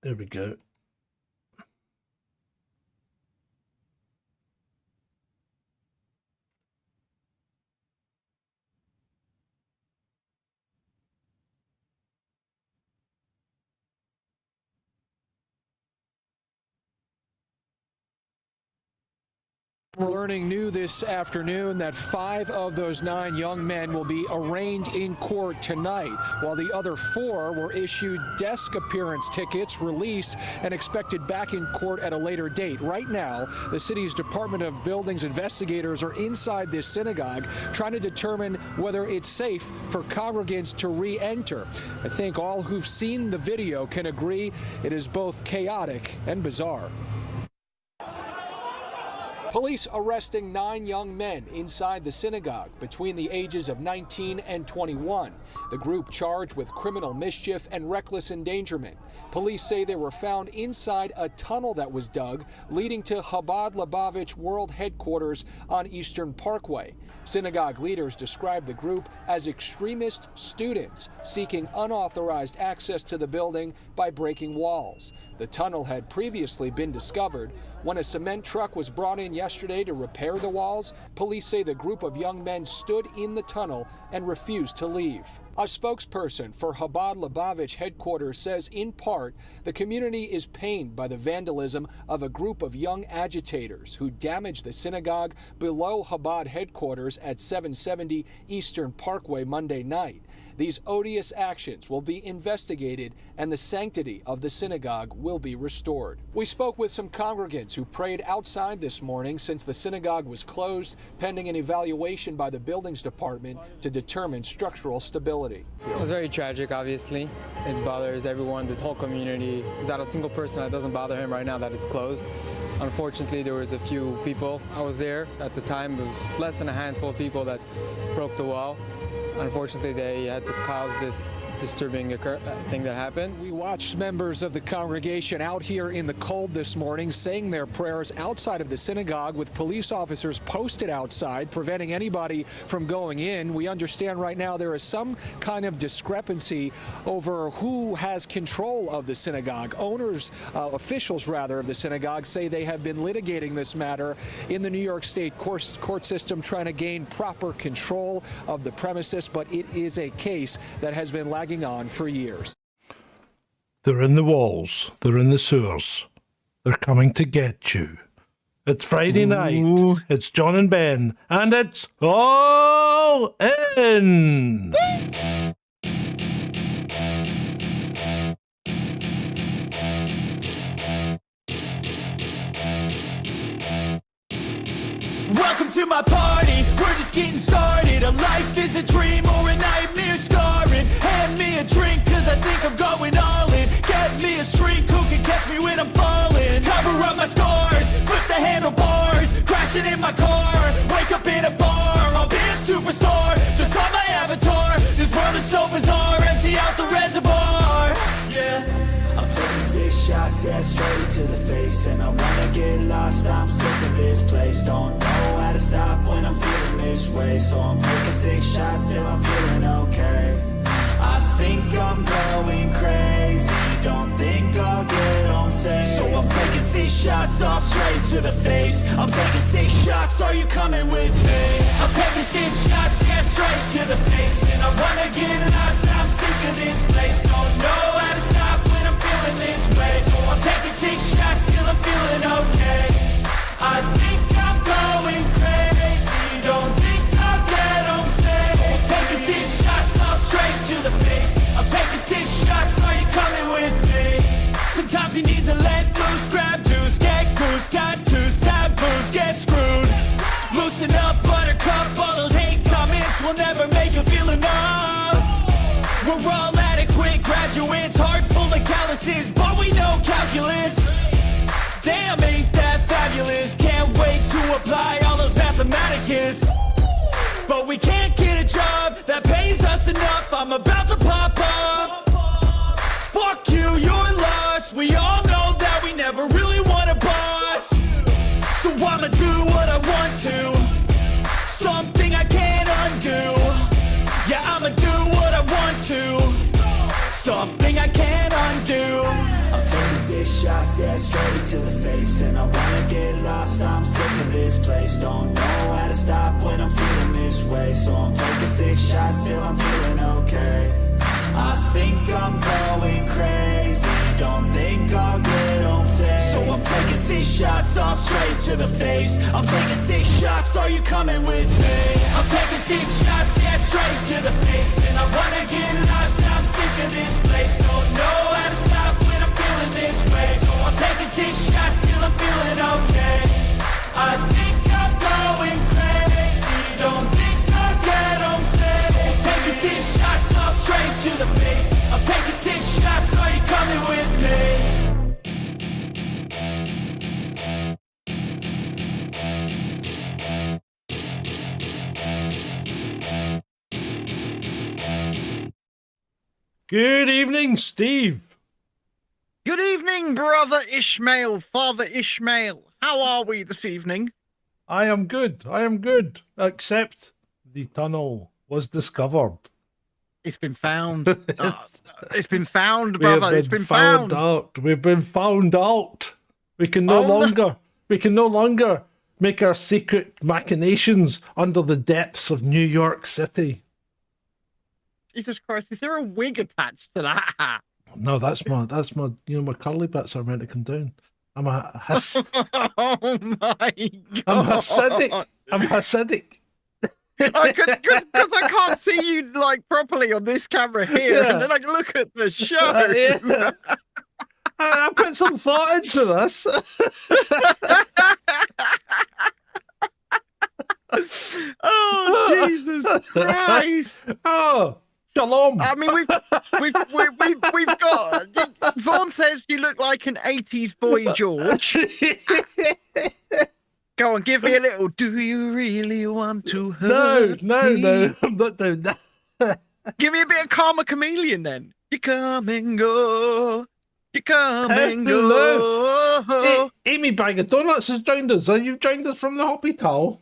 There we go. We're learning new this afternoon that 5 of those 9 young men will be arraigned in court tonight, while the other 4 were issued desk appearance tickets, released, and expected back in court at a later date. Right now, the city's Department of Buildings investigators are inside this synagogue trying to determine whether it's safe for congregants to re-enter. I think all who've seen the video can agree it is both chaotic and bizarre. Police arresting 9 young men inside the synagogue between the ages of 19 and 21. The group charged with criminal mischief and reckless endangerment. Police say they were found inside a tunnel that was dug leading to Chabad Lubavitch World Headquarters on Eastern Parkway. Synagogue leaders described the group as extremist students seeking unauthorized access to the building by breaking walls. The tunnel had previously been discovered when a cement truck was brought in yesterday to repair the walls. Police say the group of young men stood in the tunnel and refused to leave. A spokesperson for Chabad Lubavitch headquarters says in part the community is pained by the vandalism of a group of young agitators who damaged the synagogue below Chabad headquarters at 770 Eastern Parkway Monday night. These odious actions will be investigated and the sanctity of the synagogue will be restored. We spoke with some congregants who prayed outside this morning since the synagogue was closed, pending an evaluation by the buildings department to determine structural stability. It's very tragic, obviously. It bothers everyone, this whole community. There's not a single person that doesn't bother him right now that it's closed. Unfortunately, there was a few people. I was there at the time. There was less than a handful of people that broke the wall. Unfortunately, they had to cause this disturbing thing that happened. We watched members of the congregation out here in the cold this morning saying their prayers outside of the synagogue with police officers posted outside preventing anybody from going in. We understand right now there is some kind of discrepancy over who has control of the synagogue. Owners, officials rather, of the synagogue say they have been litigating this matter in the New York State court system trying to gain proper control of the premises, but it is a case that has been lagging on for years. They're in the walls. They're in the sewers. They're coming to get you. It's Friday night. It's John and Ben. And it's all in. Welcome to my party, we're just getting started. A life is a dream or a nightmare scarring. Hand me a drink cause I think I'm going all in. Get me a shrink who can catch me when I'm falling. Cover up my scars, flip the handlebars. Crashing in my car, wake up in a bar. I'll be a superstar, just on my avatar. This world is so bizarre, empty out the reservoir. Yeah, I'm taking 6 shots, yeah, straight to the face. And I wanna get lost, I'm sick of this place. Don't know how to stop when I'm feeling this way. So I'm taking 6 shots till I'm feeling okay. I think I'm going crazy, don't think I'll get home safe. So I'm taking 6 shots, all straight to the face. I'm taking 6 shots, are you coming with me? I'm taking 6 shots, yeah, straight to the face. And I wanna get lost, I'm sick of this place. Don't know how to stop when I'm feeling this way. So I'm taking 6 shots till I'm feeling okay. I think I'm going crazy, don't think I'll get home safe. So I'm taking 6 shots, all straight to the face. I'm taking 6 shots, are you coming with me? Sometimes you need to let loose, grab juice, get goose, tattoos, taboos, get screwed. Loosen up, buttercup, all those hate comments will never make you feel enough. We're all adequate graduates, heart full of calluses, but we know calculus. Damn, ain't that fabulous? Can't wait to apply all those mathematicus. But we can't get a job that pays us enough. I'm about to pop off. Fuck you, you're lost. We all know that we never really want a boss. So I'ma do what I want to, something I can't undo. Yeah, I'ma do what I want to, something I 6 shots, yeah, straight to the face. And I wanna get lost, I'm sick of this place. Don't know how to stop when I'm feeling this way. So I'm taking 6 shots till I'm feeling okay. I think I'm going crazy, don't think I'll get home safe. So I'm taking 6 shots, all straight to the face. I'm taking 6 shots, are you coming with me? I'm taking 6 shots, yeah, straight to the face. And I wanna get lost, I'm sick of this place. Don't know how to stop when I'm feeling this way. So I'm taking 6 shots till I'm feeling okay. I think I'm going crazy, don't think I'll get home safe. So I'm taking 6 shots, all straight to the face. I'm taking 6 shots, are you coming with me? Good evening, Steve. Good evening, brother Ishmael, father Ishmael. How are we this evening? I am good. I am good. Except the tunnel was discovered. It's been found. It's been found, We have brother. It's been found. out. We've been found out. We can no Oh, no. longer. We can no longer make our secret machinations under the depths of New York City. Jesus Christ, is there a wig attached to that hat? No, that's my. My curly bits are meant to come down. I'm a Oh my god. I'm Hasidic. I'm Hasidic. Because I can't see you like properly on this camera here, Yeah. and then I look at the show. Yeah. I put some thought into this. Oh Jesus Christ! Oh, shalom. I mean, we've got. Vaughn says you look like an '80s boy George. Go on, give me a little. Do you really want to hurt me? No, I'm not doing that. Give me a bit of Karma Chameleon then. You come and go. You come and go. Amy Bag of Donuts has joined us. You've joined us from the Hoppy Towel.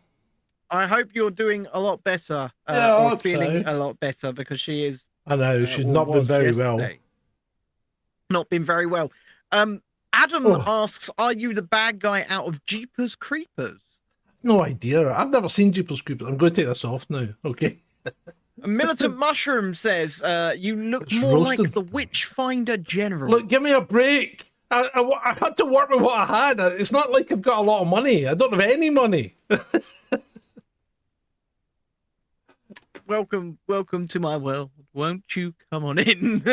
I hope you're doing a lot better. Yeah, I or hope feeling so. a lot better because she is. I know, she's or not been was very well. yesterday. Not been very well. Adam Oh. asks, "Are you the bad guy out of Jeepers Creepers?" No idea. I've never seen Jeepers Creepers. I'm going to take this off now, okay? A Militant Mushroom says, "You look It's more roasting. like the Witchfinder General." Look, give me a break. I had to work with what I had. It's not like I've got a lot of money. I don't have any money. welcome to my world. Won't you come on in?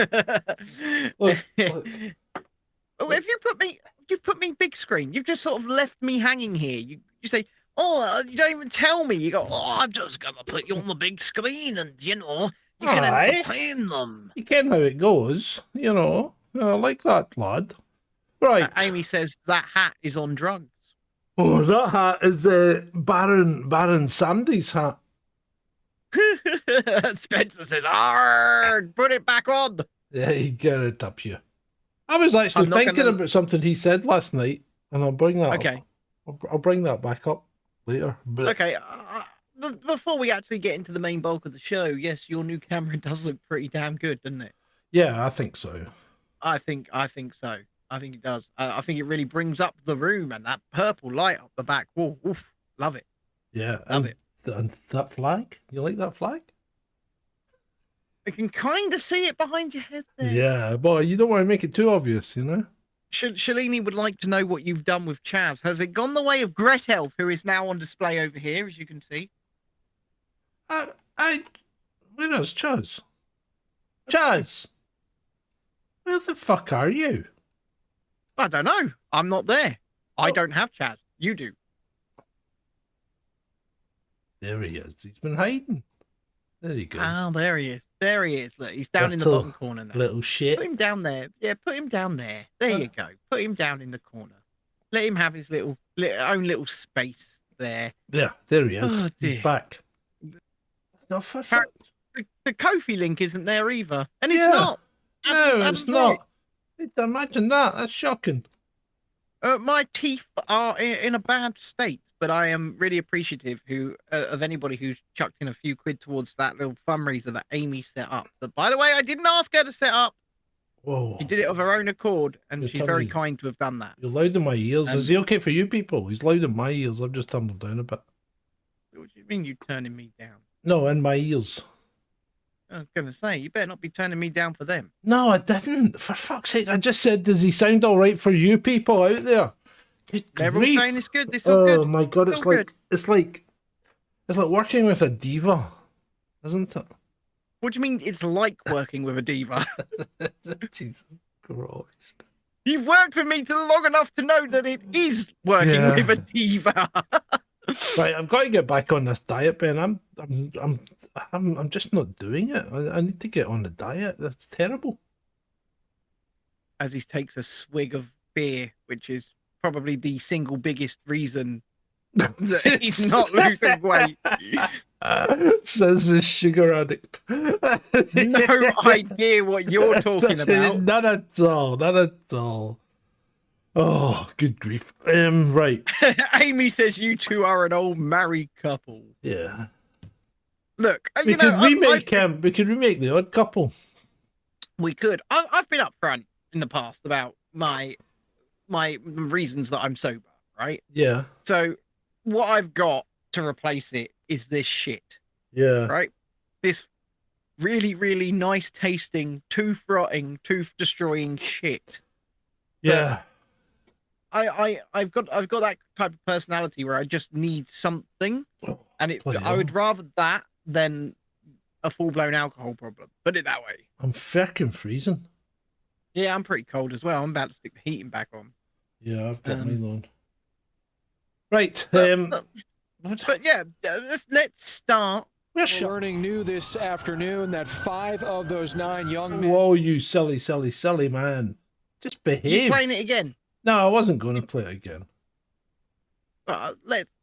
Look. Oh, you've put me big screen. You've just sort of left me hanging here. You say, "Oh, you don't even tell me." You go, "Oh, I'm just gonna put you on the big screen, and you can Aye. entertain them." You ken how it goes, you know. I like that, lad. Right. Amy says that hat is on drugs. Oh, that hat is Baron Sandy's hat. Spencer says, "Arrgh, put it back on." Yeah, you get it up you. I was actually I'm not thinking gonna- about something he said last night, and I'll bring that Okay. up. I'll bring that back up later. But Okay. Before we actually get into the main bulk of the show, yes, your new camera does look pretty damn good, doesn't it? yeah, I think so. I think so. I think it does. I think it really brings up the room, and that purple light up the back wall. Oof, love it. Yeah. Love and, it. And that flag? You like that flag? I can kind of see it behind your head there. Yeah, but you don't want to make it too obvious, you know? Shalini would like to know what you've done with Chavs. Has it gone the way of Gretelf, who is now on display over here, as you can see? Where is Chaz? Chaz! Where the fuck are you? I don't know. I'm not there. I Oh. don't have Chaz. You do. There he is. He's been hiding. There he goes. Oh, there he is. There he is. Look, he's down in the Little- bottom corner now. Little shit. Put him down there. Yeah, put him down there. There you go. Put him down in the corner. Let him have his own little space there. Yeah, there he is. Oh, He's dear. back. No, for Har- The Kofi link isn't there either. And it's Yeah. not. No, Adam's it's right. not. Imagine that. That's shocking. My teeth are in a bad state, but I am really appreciative of anybody who's chucked in a few quid towards that little fundraiser that Amy set up. That, by the way, I didn't ask her to set up. Whoa. She did it of her own accord, and You're she's very telling me. kind to have done that. You're loud in my ears. Is he okay for you people? He's loud in my ears. I've just turned him down a bit. What do you mean you turning me down? No, in my ears. I was going to say, you better not be turning me down for them. No, I didn't. For fuck's sake, I just said, does he sound all right for you people out there? Good They're all grief. saying it's good. This all Oh good. my god, It's it's all like it's like working with a diva, isn't it? What do you mean it's like working with a diva? Jesus Christ. You've worked with me long enough to know that it is working Yeah. with a diva. Right, I've got to get back on this diet, Ben. I'm just not doing it. I need to get on the diet. That's terrible. As he takes a swig of beer, which is probably the single biggest reason that he's not losing weight. Says the sugar addict. No idea what you're talking about. None at all. None at all. Oh, good grief. Right. Amy says you two are an old married couple. Yeah. Look, We you know, could remake we could remake The Odd Couple. we could. I've been upfront in the past about my reasons that I'm sober, right? Yeah. So what I've got to replace it is this shit, Yeah. right? This really, really nice tasting, tooth rotting, tooth destroying shit. Yeah. I've got that type of personality where I just need something, Oh, and bloody I would hell. rather that than a full blown alcohol problem. Put it that way. I'm fucking freezing. Yeah, I'm pretty cold as well. I'm about to stick the heating back on. Yeah, I've got mine on. Right. But yeah, let's start. We're We're learning new this afternoon that 5 of those 9 young men. Whoa, you silly, silly, silly man. Just You behave. playing it again? No, I wasn't going to play it again.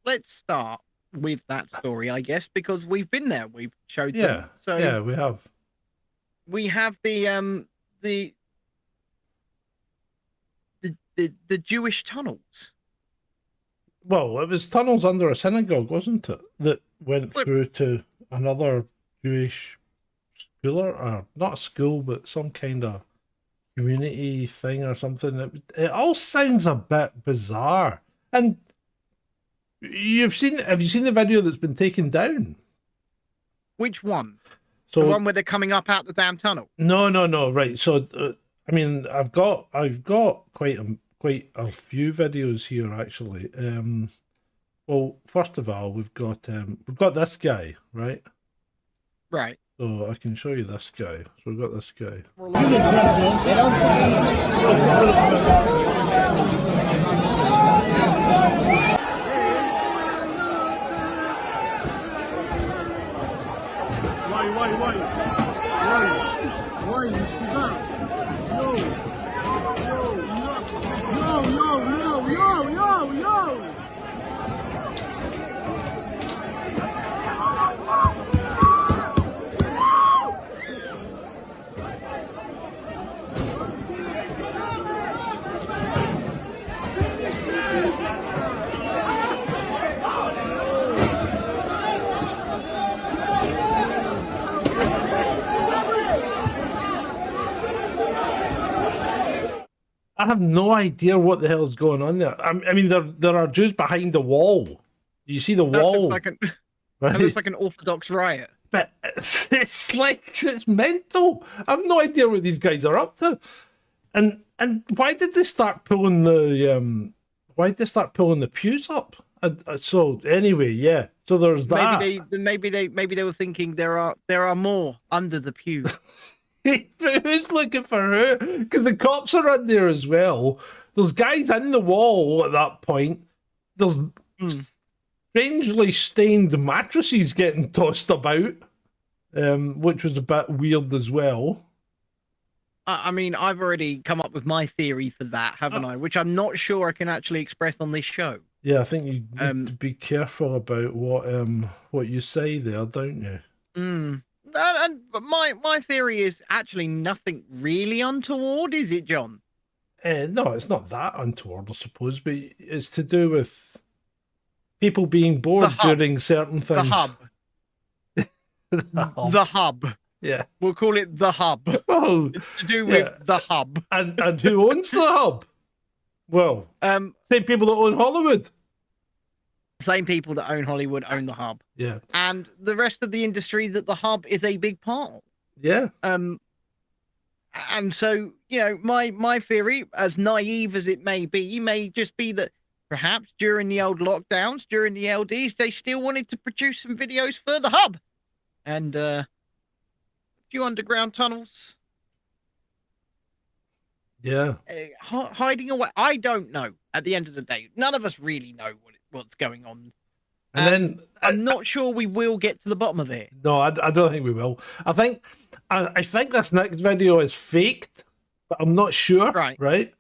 Let's start with that story, I guess, because we've been there. We've showed Yeah. them. So Yeah, we have. we have the Jewish tunnels. Well, it was tunnels under a synagogue, wasn't it? That went Well- through to another Jewish schooler, or not a school, but some kind of community thing or something. It all sounds a bit bizarre. And have you seen the video that's been taken down? Which one? So The one where they're coming up out the damn tunnel. no, right. So I mean, I've got quite a few videos here actually. Well, first of all, we've got this guy, right? Right. So I can show you this guy. So we've got this guy. We're learning about this. Why you sit down? Yo. I have no idea what the hell's going on there. I mean, there are Jews behind the wall. Do you see the That wall? that looks like an Orthodox riot. But it's mental. I have no idea what these guys are up to. And why did they start pulling the pews up? So anyway, yeah. So there's that. Maybe they were thinking there are more under the pew. Who's looking for who? Because the cops are in there as well. There's guys in the wall at that point. There's strangely stained mattresses getting tossed about, which was a bit weird as well. I mean, I've already come up with my theory for that, haven't I? Which I'm not sure I can actually express on this show. Yeah, I think you need to be careful about what you say there, don't you? But my theory is actually nothing really untoward, is it, John? No, it's not that untoward, I suppose, but it's to do with people being bored hub. during certain things. The hub. The hub. Yeah. We'll call it the hub. Oh, It's to do with the hub. and who owns the hub? Well, same people that own Hollywood. Same people that own Hollywood own the hub. Yeah. And the rest of the industry that the hub is a big part of. Yeah. And so, you know, my theory, as naive as it may just be that perhaps during the old lockdowns, during the LDs, they still wanted to produce some videos for the hub. And a few underground tunnels. Yeah. Hiding away. I don't know. At the end of the day, none of us really know what's going on. And then I'm not sure we will get to the bottom of it. No, I don't think we will. I think this next video is faked, but I'm not sure. Right?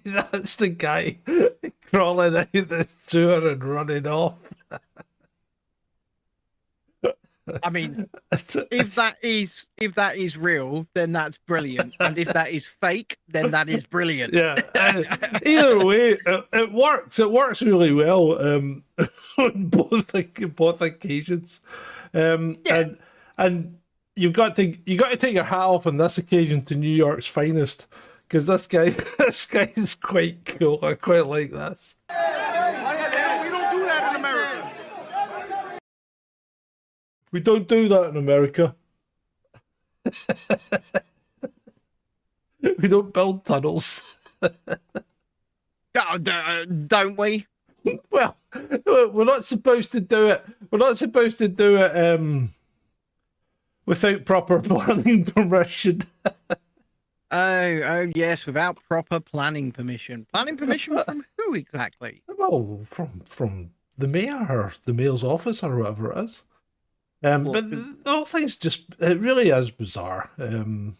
That's the guy crawling out the sewer and running off. I mean, if that is real, then that's brilliant, and if that is fake, then that is brilliant. Yeah. Either way, it works. It works really well on both occasions. And you've got to take your hat off on this occasion to New York's finest, because this guy is quite cool. I quite like this. We don't do that in America. We don't do that in America. We don't build tunnels. Don't we? Well, we're not supposed to do it. We're not supposed to do it without proper planning permission. Oh yes, without proper planning permission. Planning permission from who exactly? Well, from the mayor or the mayor's office or whatever it is. But the whole thing's it really is bizarre. I'm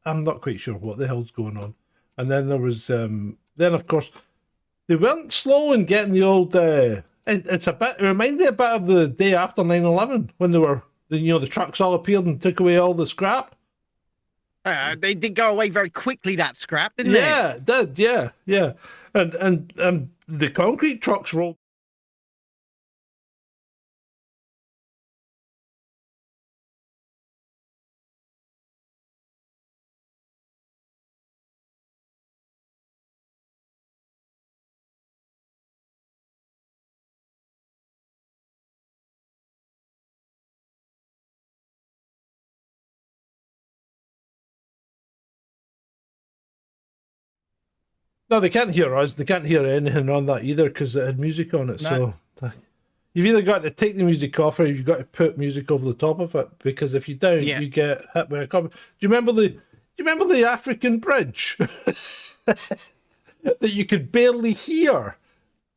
not quite sure what the hell's going on. And then there was, then of course, they weren't slow in getting the old, it reminded me a bit of the day after 9/11 when the trucks all appeared and took away all the scrap. They did go away very quickly, that scrap, didn't Yeah, it did, yeah. And the concrete trucks rolled. No, they can't hear us. They can't hear anything on that either because it had music on it. No. So you've either got to take the music off or you've got to put music over the top of it, because if you don't, you get hit by a copy. Do you remember the African bridge that you could barely hear?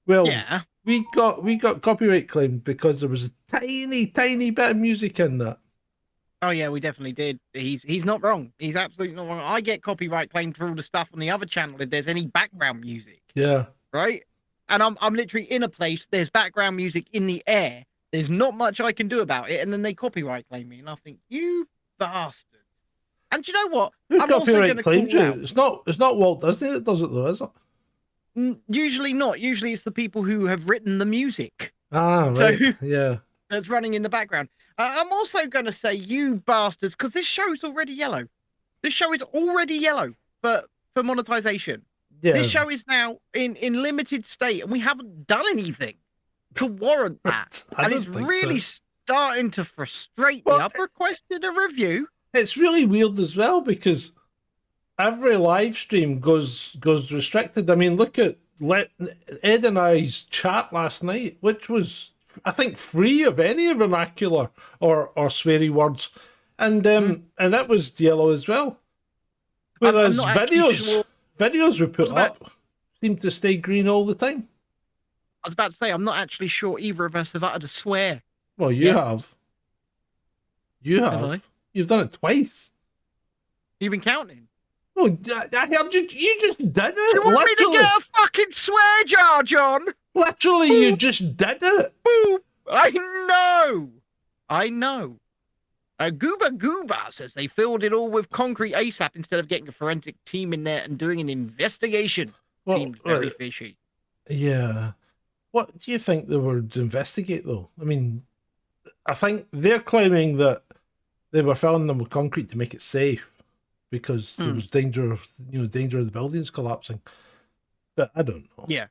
Well, yeah. we got copyright claimed because there was a tiny bit of music in that. Oh yeah, we definitely did. He's not wrong. He's absolutely not wrong. I get copyright claimed for all the stuff on the other channel if there's any background music. Yeah. Right? And I'm literally in a place, there's background music in the air. There's not much I can do about it, and then they copyright claim me, and I think, you bastard. And do you know what? Who I'm also copyright going to claims you? call It's not Walt Disney that does it though, is it? Usually not. Usually it's the people who have written the music. Ah, right. So, yeah. That's running in the background. I'm also going to say, you bastards, because this show's already yellow. This show is already yellow for monetization. Yeah. This show is now in limited state, and we haven't done anything to warrant that. And it's really starting to frustrate me. I've requested a review. It's really weird as well because every live stream goes restricted. I mean, look at Ed and I's chat last night, which was, I think, free of any vernacular or sweary words, and it was yellow as well. Whereas videos we put up seem to stay green all the time. I was about to say, I'm not actually sure either of us have uttered a swear. Well, you have. You have. You've done it twice. You've been counting. Oh, I heard you. You just did it. You want me to get a fucking swear jar, John? Literally, you just did it. I know. Gooba says they filled it all with concrete ASAP instead of getting a forensic team in there and doing an investigation. Well, Seems very fishy. Yeah. What do you think they would investigate, though? I mean, I think they're claiming that they were filling them with concrete to make it safe because there was danger of the buildings collapsing. But I don't know. Yeah.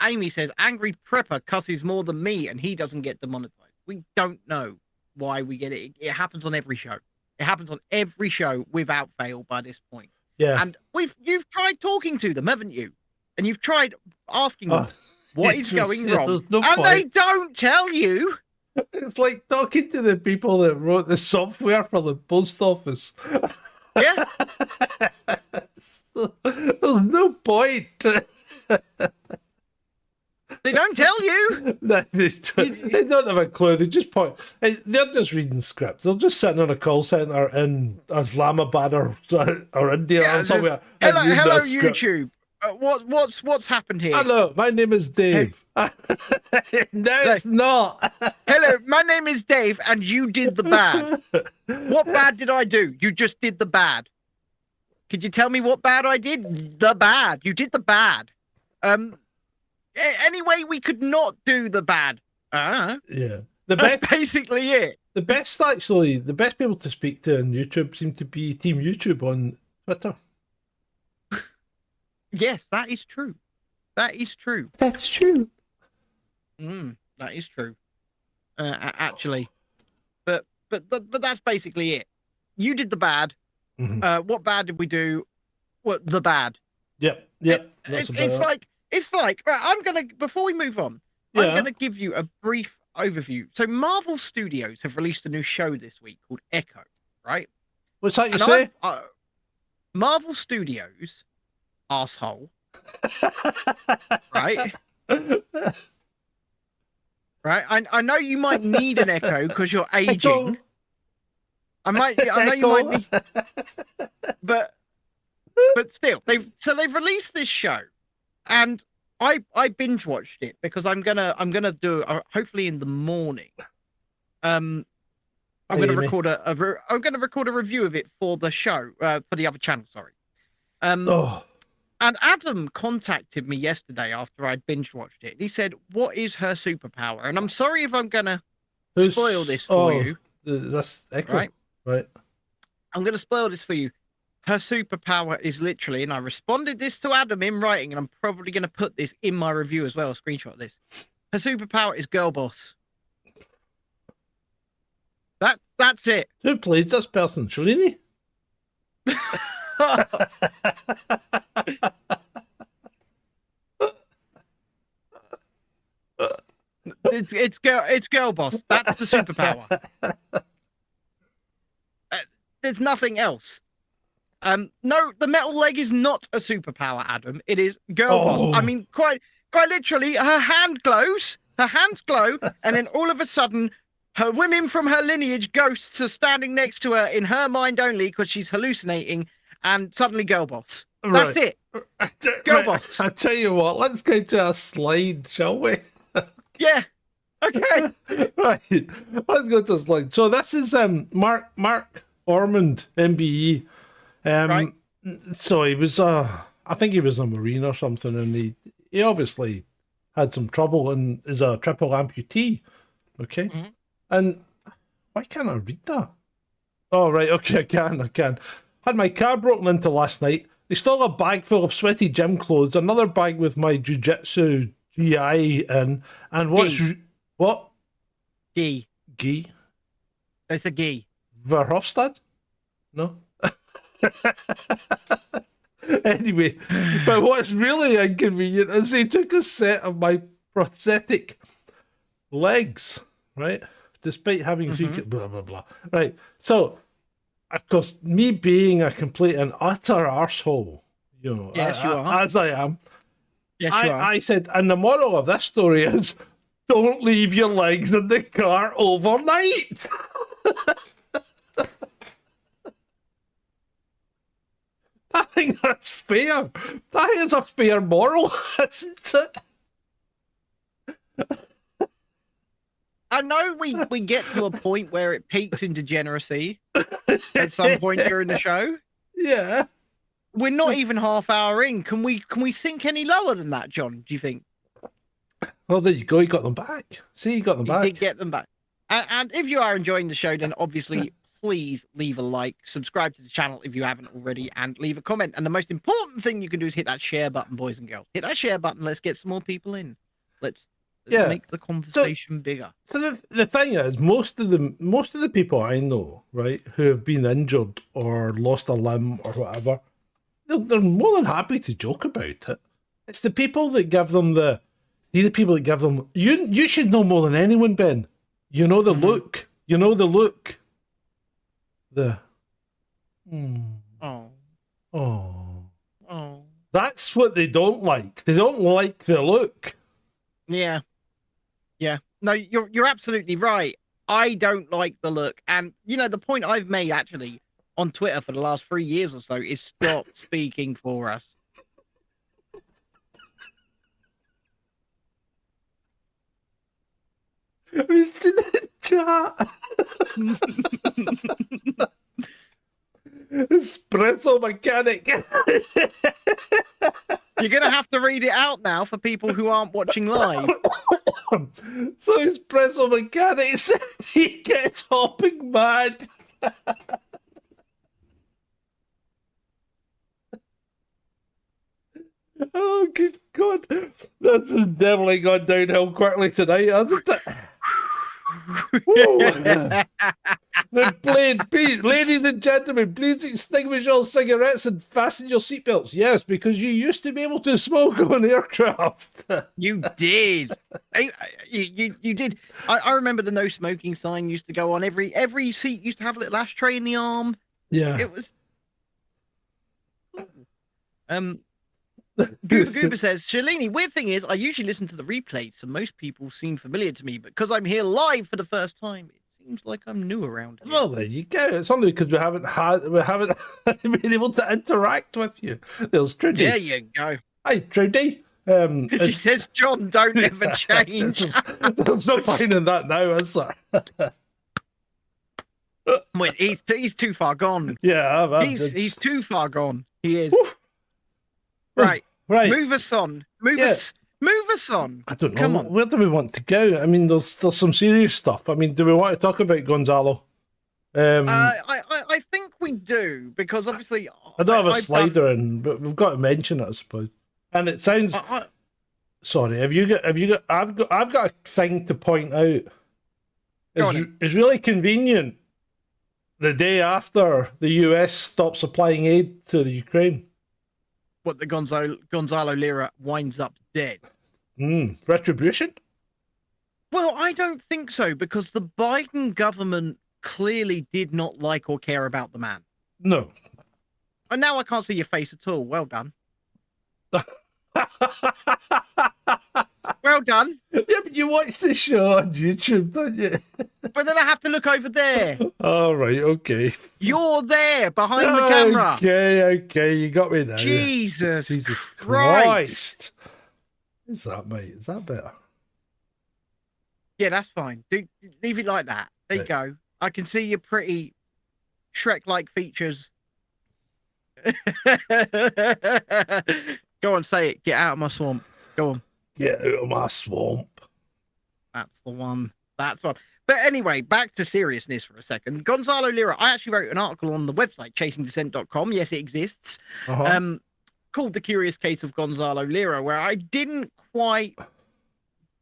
Amy says, angry prepper cusses more than me and he doesn't get demonetized. We don't know why we get it. It happens on every show. It happens on every show without fail by this point. Yeah. And you've tried talking to them, haven't you? And you've tried asking them what is going wrong. No and point. they don't tell you. It's like talking to the people that wrote the software for the post office. Yeah. There's no point. They don't tell you. No, they don't have a clue. They just point. They're just reading scripts. They're just sitting in a call center in Islamabad or India or somewhere. Hello, YouTube. What's happened here? Hello, my name is Dave. No, it's not. Hello, my name is Dave, and you did the bad. What bad did I do? You just did the bad. Could you tell me what bad I did? The bad. You did the bad. Anyway, we could not do the bad. Yeah. That's basically it. The best people to speak to on YouTube seem to be Team YouTube on Twitter. Yes, that is true. That is true. That's true. That is true. Actually, but that's basically it. You did the bad. What bad did we do? What the bad? Yep. It's like right, before we move on, I'm gonna give you a brief overview. So Marvel Studios have released a new show this week called Echo, right? What's that you say? Marvel Studios, asshole. Right? Right? I know you might need an echo because you're aging. I know you might need, but still, they've released this show, and I binge watched it because I'm gonna do hopefully in the morning. I'm gonna record a review of it for the show for the other channel. Sorry. And Adam contacted me yesterday after I binge watched it. He said, "What is her superpower?" And I'm sorry if I'm gonna spoil this for you. That's Echo, right? I'm gonna spoil this for you. Her superpower is literally, and I responded this to Adam in writing, and I'm probably gonna put this in my review as well. I'll screenshot this. Her superpower is girl boss. That's it. Who plays this person, Shalini? It's girl boss. That's the superpower. There's nothing else. No, the metal leg is not a superpower, Adam. It is girl boss. I mean, quite literally, her hands glow, and then all of a sudden, her women from her lineage, ghosts, are standing next to her in her mind only because she's hallucinating, and suddenly girl boss. That's it. Girl boss. I tell you what, let's go to a slide, shall we? Yeah. Okay. Right. Let's go to a slide. So this is Mark Ormond, MBE. Right. So he was I think he was a Marine or something, and he obviously had some trouble and is a triple amputee. Okay. And why can't I read that? Oh, right. Okay, I can. Had my car broken into last night. They stole a bag full of sweaty gym clothes, another bag with my jiu-jitsu GI in, and what? Gee. Gee? It's a gee. Verhofstadt? No? Anyway, but what's really inconvenient is he took a set of my prosthetic legs, right? Despite having blah, blah, blah. Right. So, of course, me being a complete and utter arsehole, Yes, you are. as I am, Yes, you are. I said, and the moral of this story is, don't leave your legs in the car overnight. I think that's fair. That is a fair moral, isn't it? I know we get to a point where it peaks in degeneracy at some point during the show. Yeah. We're not even half hour in. Can we sink any lower than that, John? Do you think? Well, there you go. You got them back. See, you got them You back. did get them back. And if you are enjoying the show, then obviously please leave a like, subscribe to the channel if you haven't already, and leave a comment. And the most important thing you can do is hit that share button, boys and girls. Hit that share button. Let's get some more people in. Let's make the conversation bigger. So the thing is, most of the people I know, right, who have been injured or lost a limb or whatever, they're more than happy to joke about it. It's the people that give them you should know more than anyone, Ben. You know the look. You know the look. Oh. That's what they don't like. They don't like the look. Yeah. No, you're absolutely right. I don't like the look. And the point I've made actually on Twitter for the last 3 years or so is stop speaking for us. It's in the chat. Espresso mechanic. You're going to have to read it out now for people who aren't watching live. So espresso mechanic said he gets hopping mad. Oh, good God. This has definitely gone downhill quickly tonight, hasn't it? Then played, ladies and gentlemen, please extinguish all cigarettes and fasten your seatbelts. Yes, because you used to be able to smoke on aircraft. You did. You did. I remember the no smoking sign used to go on every seat. Used to have a little ashtray in the arm. Yeah. It was. Goober says, Shalini, weird thing is, I usually listen to the replays, so most people seem familiar to me, but because I'm here live for the first time, it seems like I'm new around here. Well, there you go. It's only because we haven't been able to interact with you. There's Trudy. There you go. Hi, Trudy. She says, John, don't ever change. There's no point in that now, is there? Wait, he's too far gone. Yeah, he's too far gone. He is. Oof. Right. Move us on. Move us on. I don't know. Come on. Where do we want to go? I mean, there's some serious stuff. I mean, do we want to talk about Gonzalo? I think we do, because obviously I don't have a slider in, but we've got to mention it, I suppose. And it sounds. Sorry, have you got? I've got a thing to point out. It's really convenient. The day after the US stopped supplying aid to the Ukraine. What, the Gonzalo Lira winds up dead? Retribution? Well, I don't think so, because the Biden government clearly did not like or care about the man. No. And now I can't see your face at all. Well done. Well done. Yeah, but you watch the show on YouTube, don't you? But then I have to look over there. All right, okay. You're there, behind the camera. Okay, you got me now. Jesus Christ. Is that, mate? Is that better? Yeah, that's fine. Leave it like that. There you go. I can see your pretty Shrek-like features. Go on, say it. Get out of my swamp. Go on. Get out of my swamp. That's the one. That's one. But anyway, back to seriousness for a second. Gonzalo Lira, I actually wrote an article on the website, chasingdissent.com. Yes, it exists. Called The Curious Case of Gonzalo Lira, where I didn't quite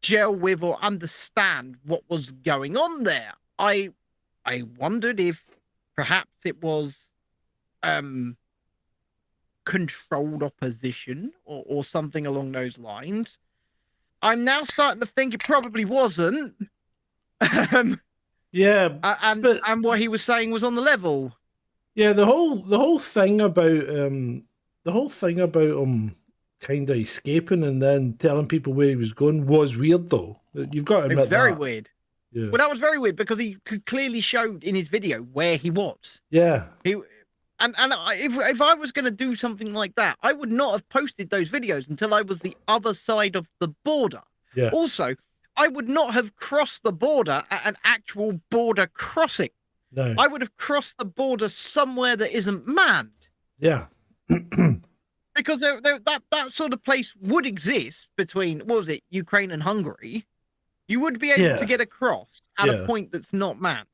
gel with or understand what was going on there. I wondered if perhaps it was controlled opposition or something along those lines. I'm now starting to think it probably wasn't. Yeah, and what he was saying was on the level. Yeah, the whole thing about him kind of escaping and then telling people where he was going was weird, though. You've got to admit, it was very weird. Yeah. Well, that was very weird because he could clearly showed in his video where he was. Yeah. If I was going to do something like that, I would not have posted those videos until I was the other side of the border. Yeah. Also, I would not have crossed the border at an actual border crossing. No. I would have crossed the border somewhere that isn't manned. Yeah. Because that sort of place would exist between, what was it, Ukraine and Hungary. You would be able to get across at a point that's not manned.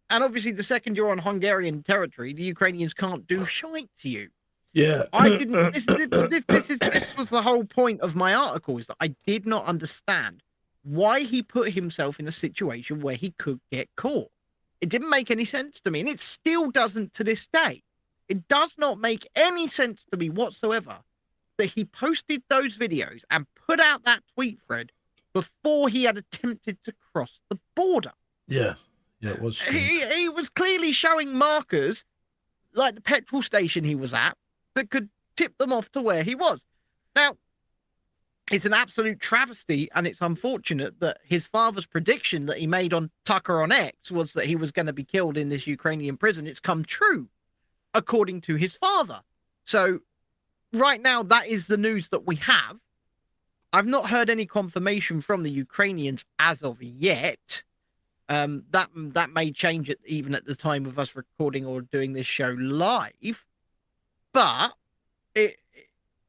And obviously, the second you're on Hungarian territory, the Ukrainians can't do shite to you. Yeah. I didn't. This was the whole point of my article, is that I did not understand why he put himself in a situation where he could get caught. It didn't make any sense to me, and it still doesn't to this day. It does not make any sense to me whatsoever that he posted those videos and put out that tweet thread before he had attempted to cross the border. Yeah. Yeah, it was strange. He was clearly showing markers, like the petrol station he was at, that could tip them off to where he was. Now, it's an absolute travesty, and it's unfortunate that his father's prediction that he made on Tucker on X was that he was going to be killed in this Ukrainian prison. It's come true, according to his father. So right now, that is the news that we have. I've not heard any confirmation from the Ukrainians as of yet. That may change it even at the time of us recording or doing this show live. But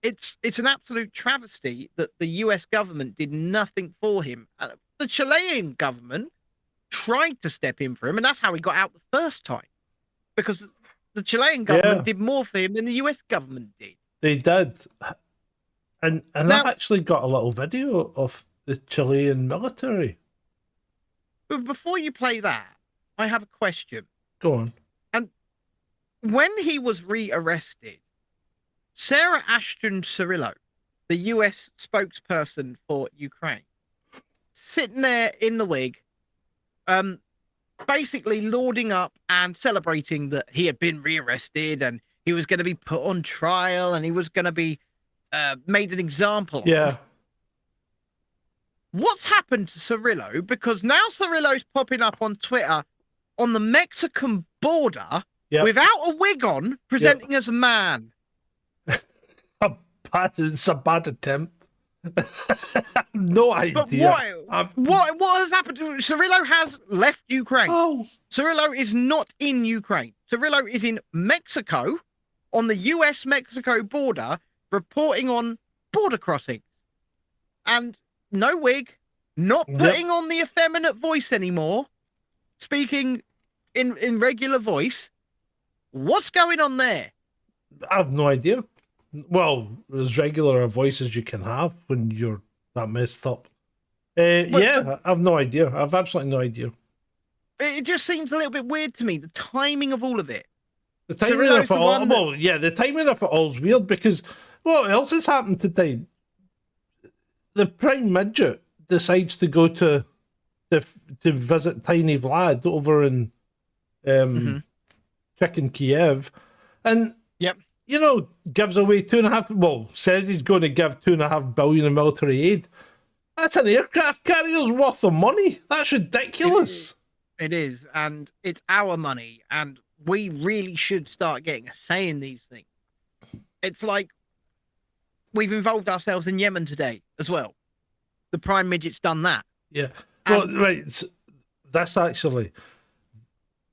it's an absolute travesty that the US government did nothing for him. The Chilean government tried to step in for him, and that's how he got out the first time. Because the Chilean government did more for him than the US government did. They did. And now, I've actually got a little video of the Chilean military. But before you play that, I have a question. Go on. And when he was rearrested, Sarah Ashton Cirillo, the US spokesperson for Ukraine, sitting there in the wig, basically lauding up and celebrating that he had been rearrested and he was going to be put on trial and he was going to be made an example of. Yeah. What's happened to Cirillo? Because now Cirillo's popping up on Twitter on the Mexican border without a wig on, presenting as a man. It's a bad attempt. No idea. But what has happened to Cirillo? Has left Ukraine. Oh. Cirillo is not in Ukraine. Cirillo is in Mexico on the US-Mexico border reporting on border crossings. And no wig, not putting on the effeminate voice anymore, speaking in regular voice. What's going on there? I have no idea. Well, as regular a voice as you can have when you're that messed up. I have no idea. I have absolutely no idea. It just seems a little bit weird to me, the timing of all of it. The timing of it all, the timing of it all is weird because what else has happened today? The Prime Midget decides to go to visit Tiny Vlad over in Chicken Kiev, and gives away says he's going to give $2.5 billion in military aid. That's an aircraft carrier's worth of money. That's ridiculous. It is, and it's our money, and we really should start getting a say in these things. It's like we've involved ourselves in Yemen today as well. The Prime Midget's done that. Yeah. Well, right. That's actually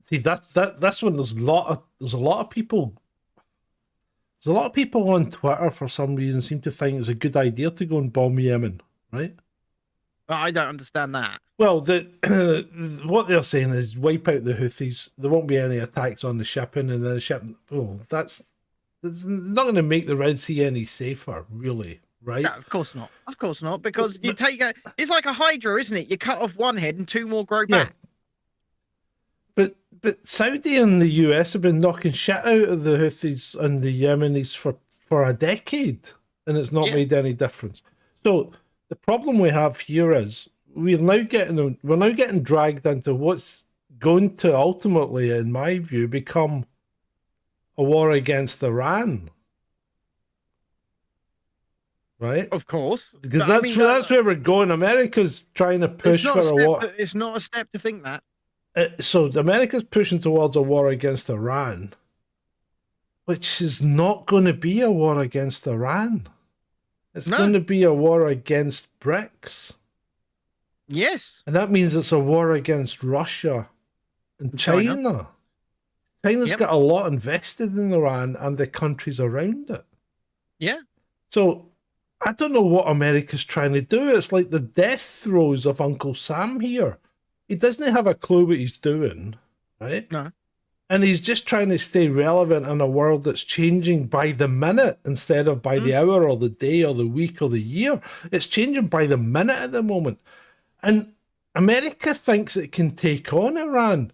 that's when there's a lot of people. There's a lot of people on Twitter for some reason seem to think it's a good idea to go and bomb Yemen, right? I don't understand that. Well, what they're saying is wipe out the Houthis. There won't be any attacks on the shipping, and then the shipping. Oh, that's not going to make the Red Sea any safer, really, right? No, of course not. Of course not, because you take it's like a hydra, isn't it? You cut off one head and two more grow back. But Saudi and the US have been knocking shit out of the Houthis and the Yemenis for a decade, and it's not made any difference. So the problem we have here is we're now getting dragged into what's going to ultimately, in my view, become a war against Iran. Right? Of course. Because that's where we're going. America's trying to push for a war. It's not a step to think that. So America's pushing towards a war against Iran, which is not going to be a war against Iran. It's going to be a war against BRICS. Yes. And that means it's a war against Russia and China. China's got a lot invested in Iran and the countries around it. Yeah. So I don't know what America's trying to do. It's like the death throes of Uncle Sam here. He doesn't have a clue what he's doing, right? No. And he's just trying to stay relevant in a world that's changing by the minute instead of by the hour or the day or the week or the year. It's changing by the minute at the moment. And America thinks it can take on Iran.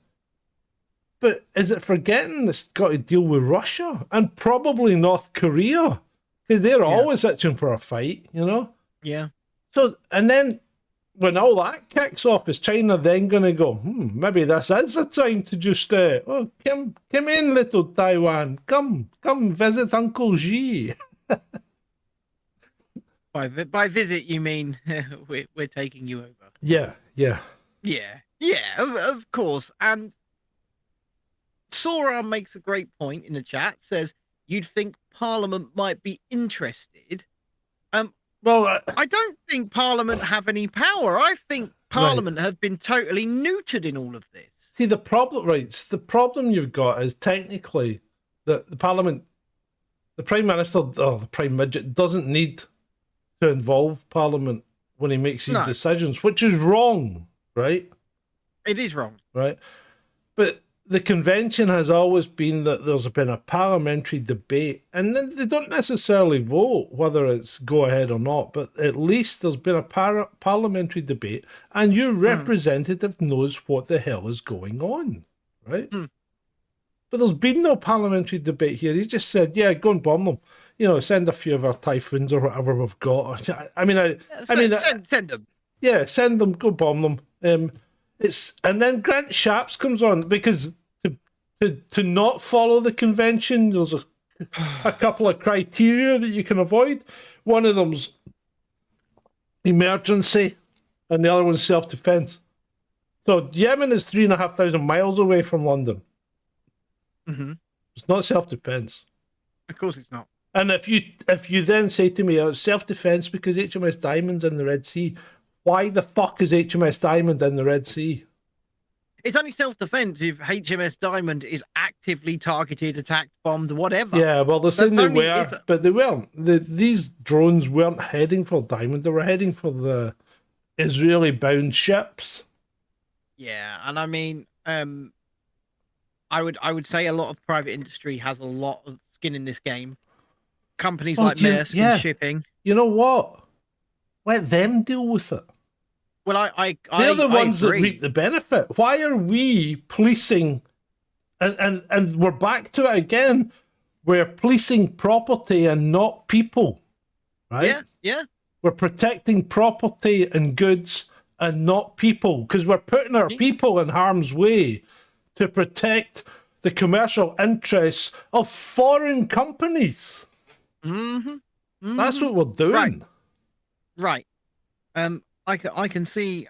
But is it forgetting it's got to deal with Russia and probably North Korea? Because they're always itching for a fight, you know? Yeah. So, and then when all that kicks off, is China then going to go, maybe this is the time to just, come in, little Taiwan. Come visit Uncle Xi. By visit, you mean we're taking you over. Yeah. Of course. And Sora makes a great point in the chat, says, you'd think Parliament might be interested. Well, I don't think Parliament have any power. I think Parliament have been totally neutered in all of this. See, the problem you've got is technically the Parliament, the Prime Minister, or the Prime Midget, doesn't need to involve Parliament when he makes his decisions, which is wrong, right? It is wrong. Right. But the convention has always been that there's been a parliamentary debate, and then they don't necessarily vote whether it's go ahead or not, but at least there's been a parliamentary debate, and your representative knows what the hell is going on, right? But there's been no parliamentary debate here. He just said, yeah, go and bomb them. You know, send a few of our Typhoons or whatever we've got. Send them. Yeah, send them, go bomb them. And then Grant Shapps comes on because to not follow the convention, there's a couple of criteria that you can avoid. One of them's emergency, and the other one's self-defense. So Yemen is 3,500 miles away from London. It's not self-defense. Of course, it's not. And if you then say to me, it's self-defense because HMS Diamond's in the Red Sea. Why the fuck is HMS Diamond in the Red Sea? It's only self-defense if HMS Diamond is actively targeted, attacked, bombed, whatever. Yeah, well, they're saying they were, but they weren't. These drones weren't heading for Diamond. They were heading for the Israeli-bound ships. Yeah, and I mean, I would say a lot of private industry has a lot of skin in this game. Companies like Maersk and shipping. You know what? Let them deal with it. Well, they're the ones that agree. reap the benefit. Why are we policing? And we're back to it again. We're policing property and not people, right? Yeah. We're protecting property and goods and not people because we're putting our people in harm's way to protect the commercial interests of foreign companies. That's what we're doing. Right. I can see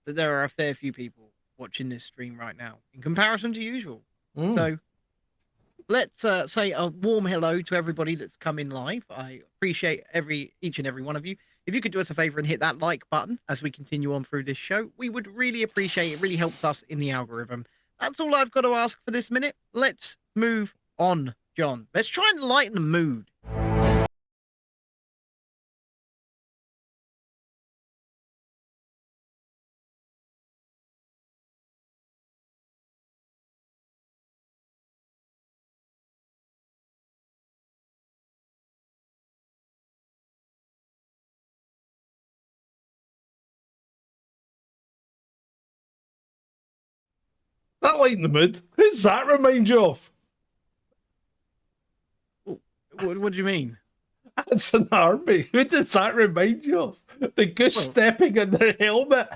that there are a fair few people watching this stream right now in comparison to usual. So let's say a warm hello to everybody that's come in live. I appreciate each and every one of you. If you could do us a favor and hit that like button as we continue on through this show, we would really appreciate it. It really helps us in the algorithm. That's all I've got to ask for this minute. Let's move on, John. Let's try and lighten the mood. That lighten the mood. Who's that remind you of? What do you mean? That's an army. Who does that remind you of? The goose stepping in their helmet.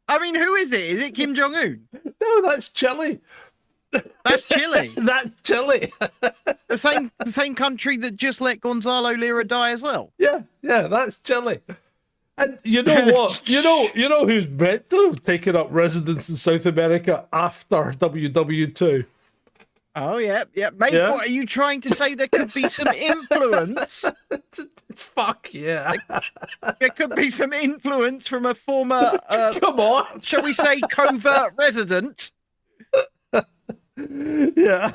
I mean, who is it? Is it Kim Jong-un? No, that's Chile. That's Chile. That's Chile. the same country that just let Gonzalo Lira die as well. Yeah, that's Chile. And you know what? you know who's meant to have taken up residence in South America after WW2? Oh yeah, yeah, mate. Yeah. What are you trying to say? There could be some influence. Fuck yeah. There could be some influence from a former, Come on. shall we say, covert resident. Yeah.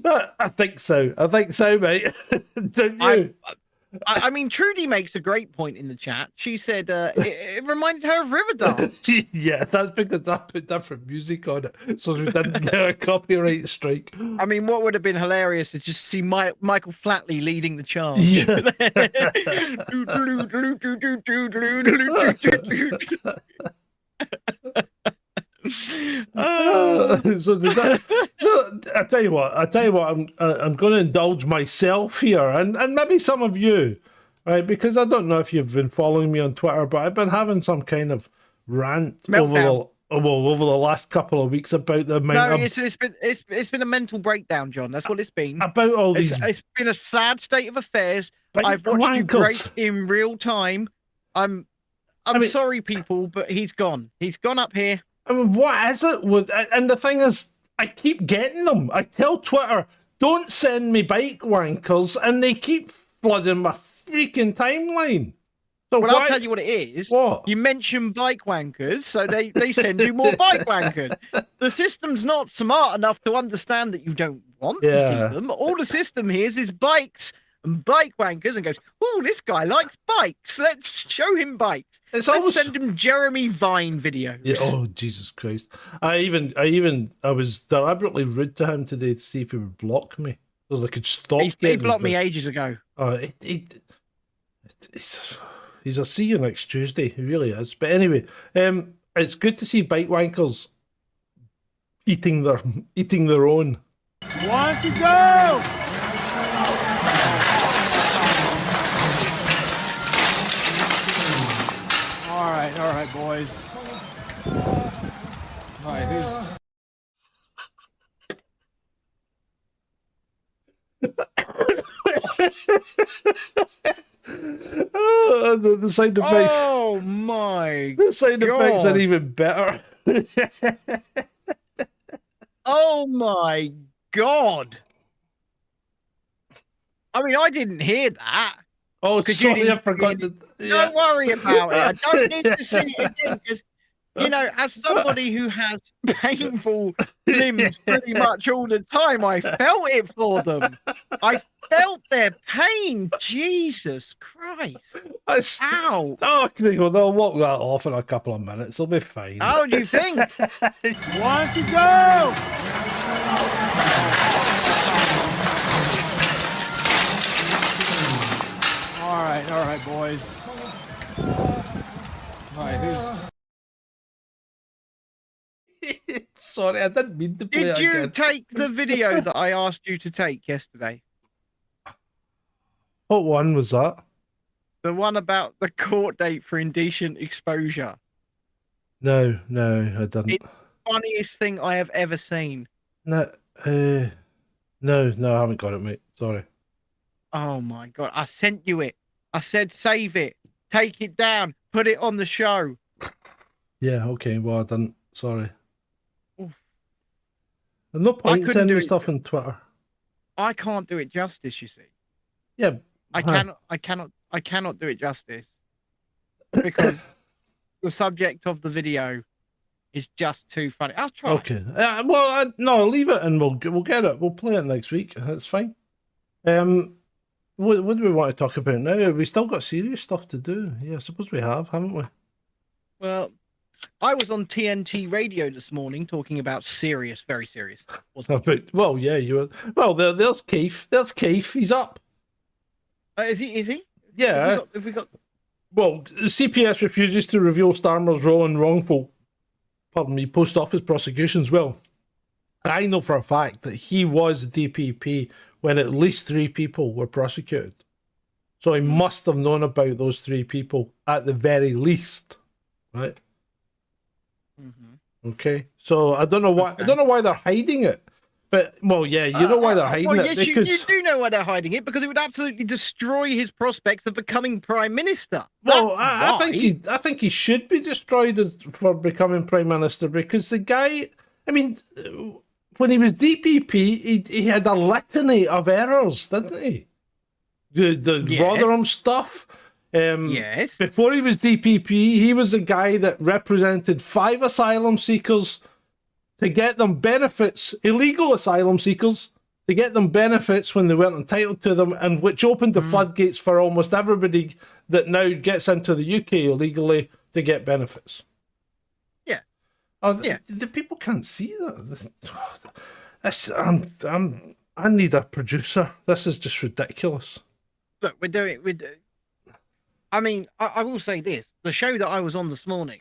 I think so. I think so, mate. Don't you? I mean, Trudy makes a great point in the chat. She said it reminded her of Riverdance. Yeah, that's because I put different music on it, so we didn't get a copyright strike. I mean, what would have been hilarious is just see Michael Flatley leading the charge. Yeah. So did that, no, I tell you what. I'm going to indulge myself here, and maybe some of you, right? Because I don't know if you've been following me on Twitter, but I've been having some kind of rant over the last couple of weeks about the amount. No, it's been a mental breakdown, John. That's what it's been. About all these. It's been a sad state of affairs. Like I've watched you wankers. break in real time. I mean, sorry, people, but he's gone. He's gone up here. I mean, what is it with? And the thing is, I keep getting them. I tell Twitter, don't send me bike wankers, and they keep flooding my freaking timeline. So Well, I'll tell you what it is. What? You mention bike wankers, so they send you more bike wankers. The system's not smart enough to understand that you don't want to see them. All the system hears is bikes and bike wankers and goes, oh, this guy likes bikes. Let's show him bikes. Let's send him Jeremy Vine videos. Yeah, oh, Jesus Christ. I was deliberately rude to him today to see if he would block me. So I could stop He blocked me ages ago. He's a see you next Tuesday. He really is. But anyway, it's good to see bike wankers eating their own. One to go! All right, boys. All right, The sound effects. Oh my! The sound effects are God. even better. Oh my God! I mean, I didn't hear that. Oh, 'Cause you sorry, I didn't- forgot to. Don't worry about it. I don't need to see it again because, you know, as somebody who has painful limbs pretty much all the time, I felt it for them. I felt their pain. Jesus Christ. Ow. Oh, they'll walk that off in a couple of minutes. They'll be fine. How do you think? one to go! All right, boys. All right, Sorry, I didn't mean to play Did it you again. take the video that I asked you to take yesterday? What one was that? The one about the court date for indecent exposure. No, I didn't. It's the funniest thing I have ever seen. No, I haven't got it, mate. Sorry. Oh my God. I sent you it. I said, save it. Take it down. Put it on the show. Yeah, okay. Well, I didn't. Sorry. Oof. There's no point in couldn't sending do me it. stuff on Twitter. I can't do it justice, you see. Yeah. I cannot do it justice. Because the subject of the video is just too funny. I'll try. Okay. No, leave it and we'll get it. We'll play it next week. That's fine. What do we want to talk about now? We still got serious stuff to do. Yeah, I suppose we have, haven't we? Well, I was on TNT radio this morning talking about serious, very serious. Well, yeah, you were. Well, there's Keith. There's Keith. He's up. Is he? Yeah. Have we got... Well, CPS refuses to reveal Starmer's role in wrongful, post office prosecutions. Well, I know for a fact that he was DPP when at least 3 people were prosecuted. So he must have known about those 3 people at the very least, right? Mm-hmm. Okay. So I don't know why. Okay. I don't know why they're hiding it. But you know why they're hiding it, Yes, because you do know why they're hiding it, because it would absolutely destroy his prospects of becoming prime minister. well, That's I think he should be destroyed for becoming prime minister, because the guy. I mean, when he was DPP, he had a litany of errors, didn't he? The Yes. Rotherham stuff. Yes. Before he was DPP, he was the guy that represented 5 asylum seekers to get them benefits, illegal asylum seekers, to get them benefits when they weren't entitled to them, and which opened the floodgates for almost everybody that now gets into the UK illegally to get benefits. Yeah. The people can't see that. I need a producer. This is just ridiculous. Look, I mean, I will say this. The show that I was on this morning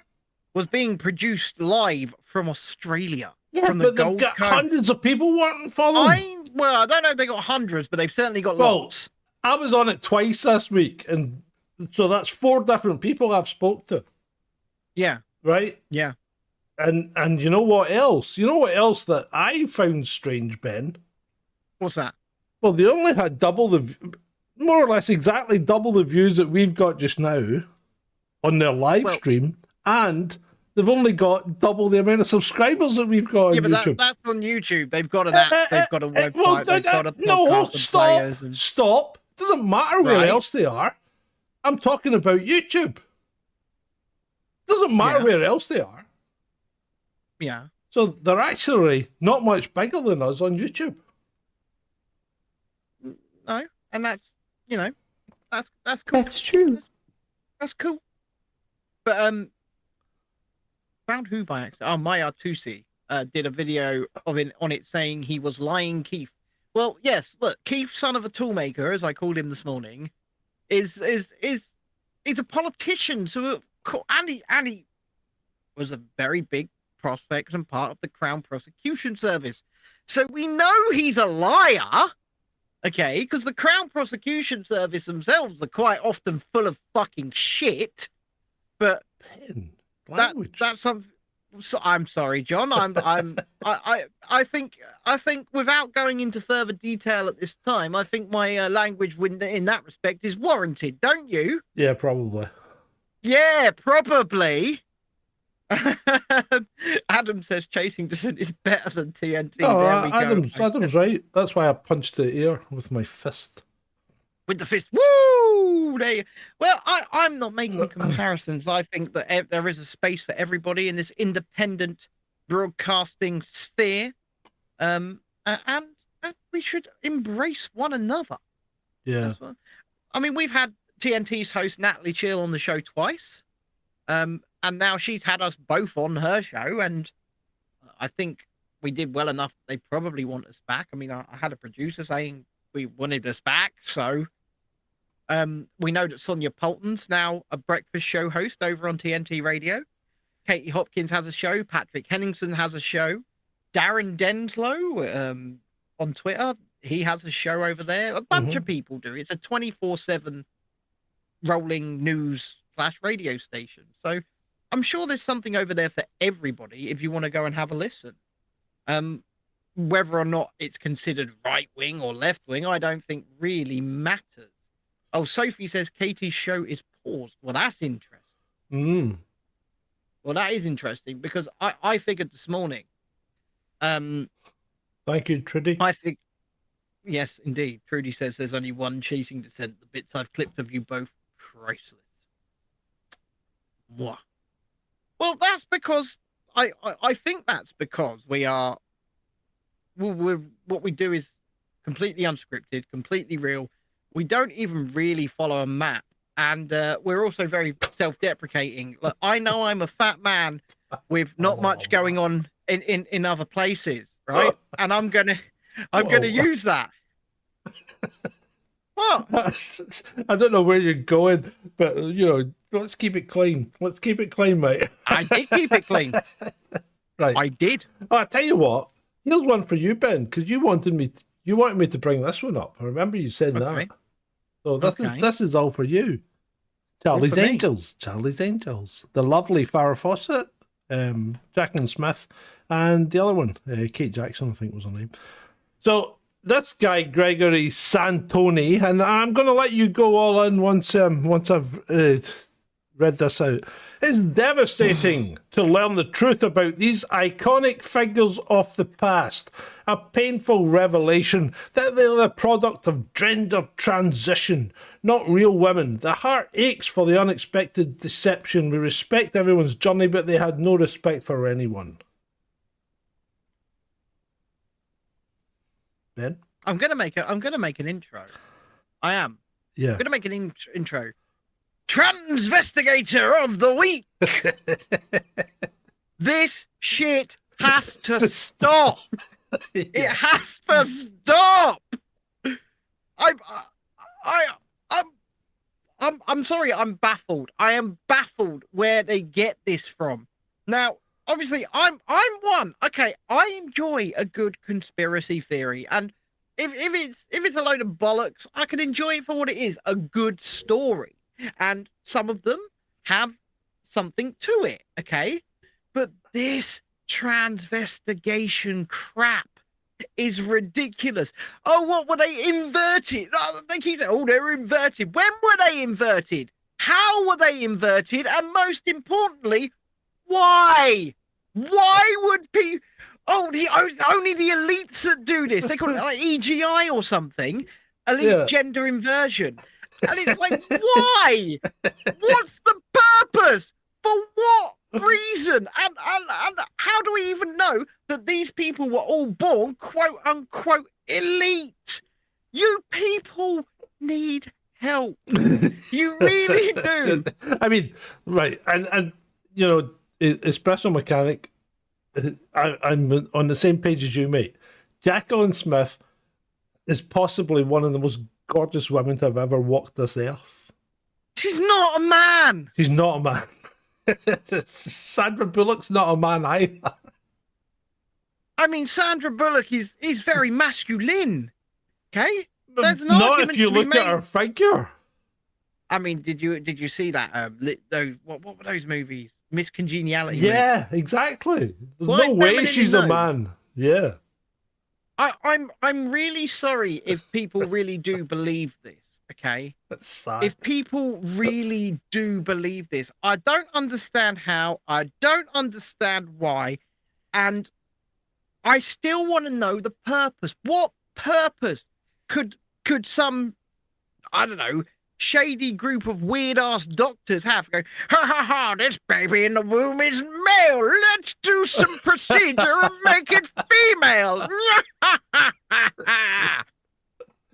was being produced live from Australia. Yeah, from the but they've Gold got Coast. hundreds of people working for them. I don't know if they got hundreds, but they've certainly got lots. I was on it twice this week, and so that's 4 different people I've spoke to. Yeah. Right? Yeah. And you know what else? You know what else that I found strange, Ben? What's that? Well, they only had more or less exactly double the views that we've got just now on their live stream, and they've only got double the amount of subscribers that we've got on YouTube. That's on YouTube. They've got an app, they've got a website, they've got a podcast and stop. Doesn't matter where Right. else they are. I'm talking about YouTube. Doesn't matter where else they are. Yeah. So they're actually not much bigger than us on YouTube. No, and that's that's cool. That's true. That's cool. But found who by accident? Oh, Maya Tusi did a video on it saying he was lying Keith. Well, yes, look, Keith, son of a toolmaker, as I called him this morning, is a politician. So and he was a very big prospect and part of the Crown Prosecution Service. So we know he's a liar. Okay, because the Crown Prosecution Service themselves are quite often full of fucking shit. But that's something. So, I'm sorry, John. I think without going into further detail at this time, I think my language in that respect is warranted, don't you? Yeah, probably. Yeah, probably. Adam says Chasing Dissent is better than TNT. Oh, there we go. Adam's right. That's why I punched the air with my fist. With the fist. Woo! Well, I'm not making comparisons. I think that there is a space for everybody in this independent broadcasting sphere. And we should embrace one another. Yeah. I mean, we've had TNT's host Natalie Chill on the show twice. And now she's had us both on her show, and I think we did well enough. They probably want us back. I mean, I had a producer saying we wanted us back, so we know that Sonia Poulton's now a breakfast show host over on TNT Radio. Katie Hopkins has a show. Patrick Henningsen has a show. Darren Denslow on Twitter, he has a show over there. A bunch of people do. It's a 24/7 rolling news / radio station. So I'm sure there's something over there for everybody if you want to go and have a listen. Whether or not it's considered right wing or left wing, I don't think really matters. Oh, Sophie says Katie's show is paused. Well, that's interesting. Well, that is interesting because I figured this morning. Thank you, Trudy. I think, yes, indeed. Trudy says there's only one Chasing Dissent. The bits I've clipped of you both, priceless. Mwah. Well, that's because I think that's because we're what we do is completely unscripted, completely real. We don't even really follow a map, and we're also very self-deprecating. Look, I know I'm a fat man with not much going on in other places, right? And I'm gonna use that. What? I don't know where you're going, but let's keep it clean. Let's keep it clean, mate. I did keep it clean. Right. I did. Oh, I tell you what. Here's one for you, Ben, because you wanted me to bring this one up. I remember you said that. So this is all for you. Charlie's Angels. Charlie's Angels. The lovely Farrah Fawcett, Jacqueline Smith, and the other one, Kate Jackson, I think was her name. So this guy, Gregory Santoni, and I'm going to let you go all in once I've read this out. It's devastating to learn the truth about these iconic figures of the past. A painful revelation that they're the product of gender transition, not real women. The heart aches for the unexpected deception. We respect everyone's journey, but they had no respect for anyone. Ben? I'm gonna make an intro. I am. Yeah. I'm gonna make an intro. Transvestigator of the week. This shit has to stop. It has to stop. I'm sorry. I'm baffled. I am baffled where they get this from. Now, obviously, I'm one. Okay, I enjoy a good conspiracy theory, and if it's a load of bollocks, I can enjoy it for what it is, a good story. And some of them have something to it, okay? But this transvestigation crap is ridiculous. Oh, what were they inverted? Oh, they keep saying, oh, they're inverted. When were they inverted? How were they inverted? And most importantly, why? Why would people... Oh, only the elites that do this. They call it like EGI or something. Elite gender inversion. And it's like, why? What's the purpose? For what reason? And how do we even know that these people were all born, quote unquote, elite? You people need help. You really do. I mean, right. And you know, espresso mechanic, I'm on the same page as you, mate. Jacqueline Smith is possibly one of the most gorgeous women to have ever walked this earth. She's not a man. She's not a man. Sandra Bullock's not a man either. I mean, Sandra Bullock is very masculine. Okay, there's an not argument if you to be look at made. her figure. I mean, did you see that? Those what were those movies? Miss Congeniality. Yeah, exactly. There's Quite no way feminine, she's a though. man. Yeah. I'm really sorry if people really do believe this. Okay, That's sad. if people really do believe this, I don't understand how. I don't understand why, and I still want to know the purpose. What purpose could some, I don't know, shady group of weird ass doctors have? Go, ha ha ha, this baby in the womb is male. Let's do some procedure and make it female.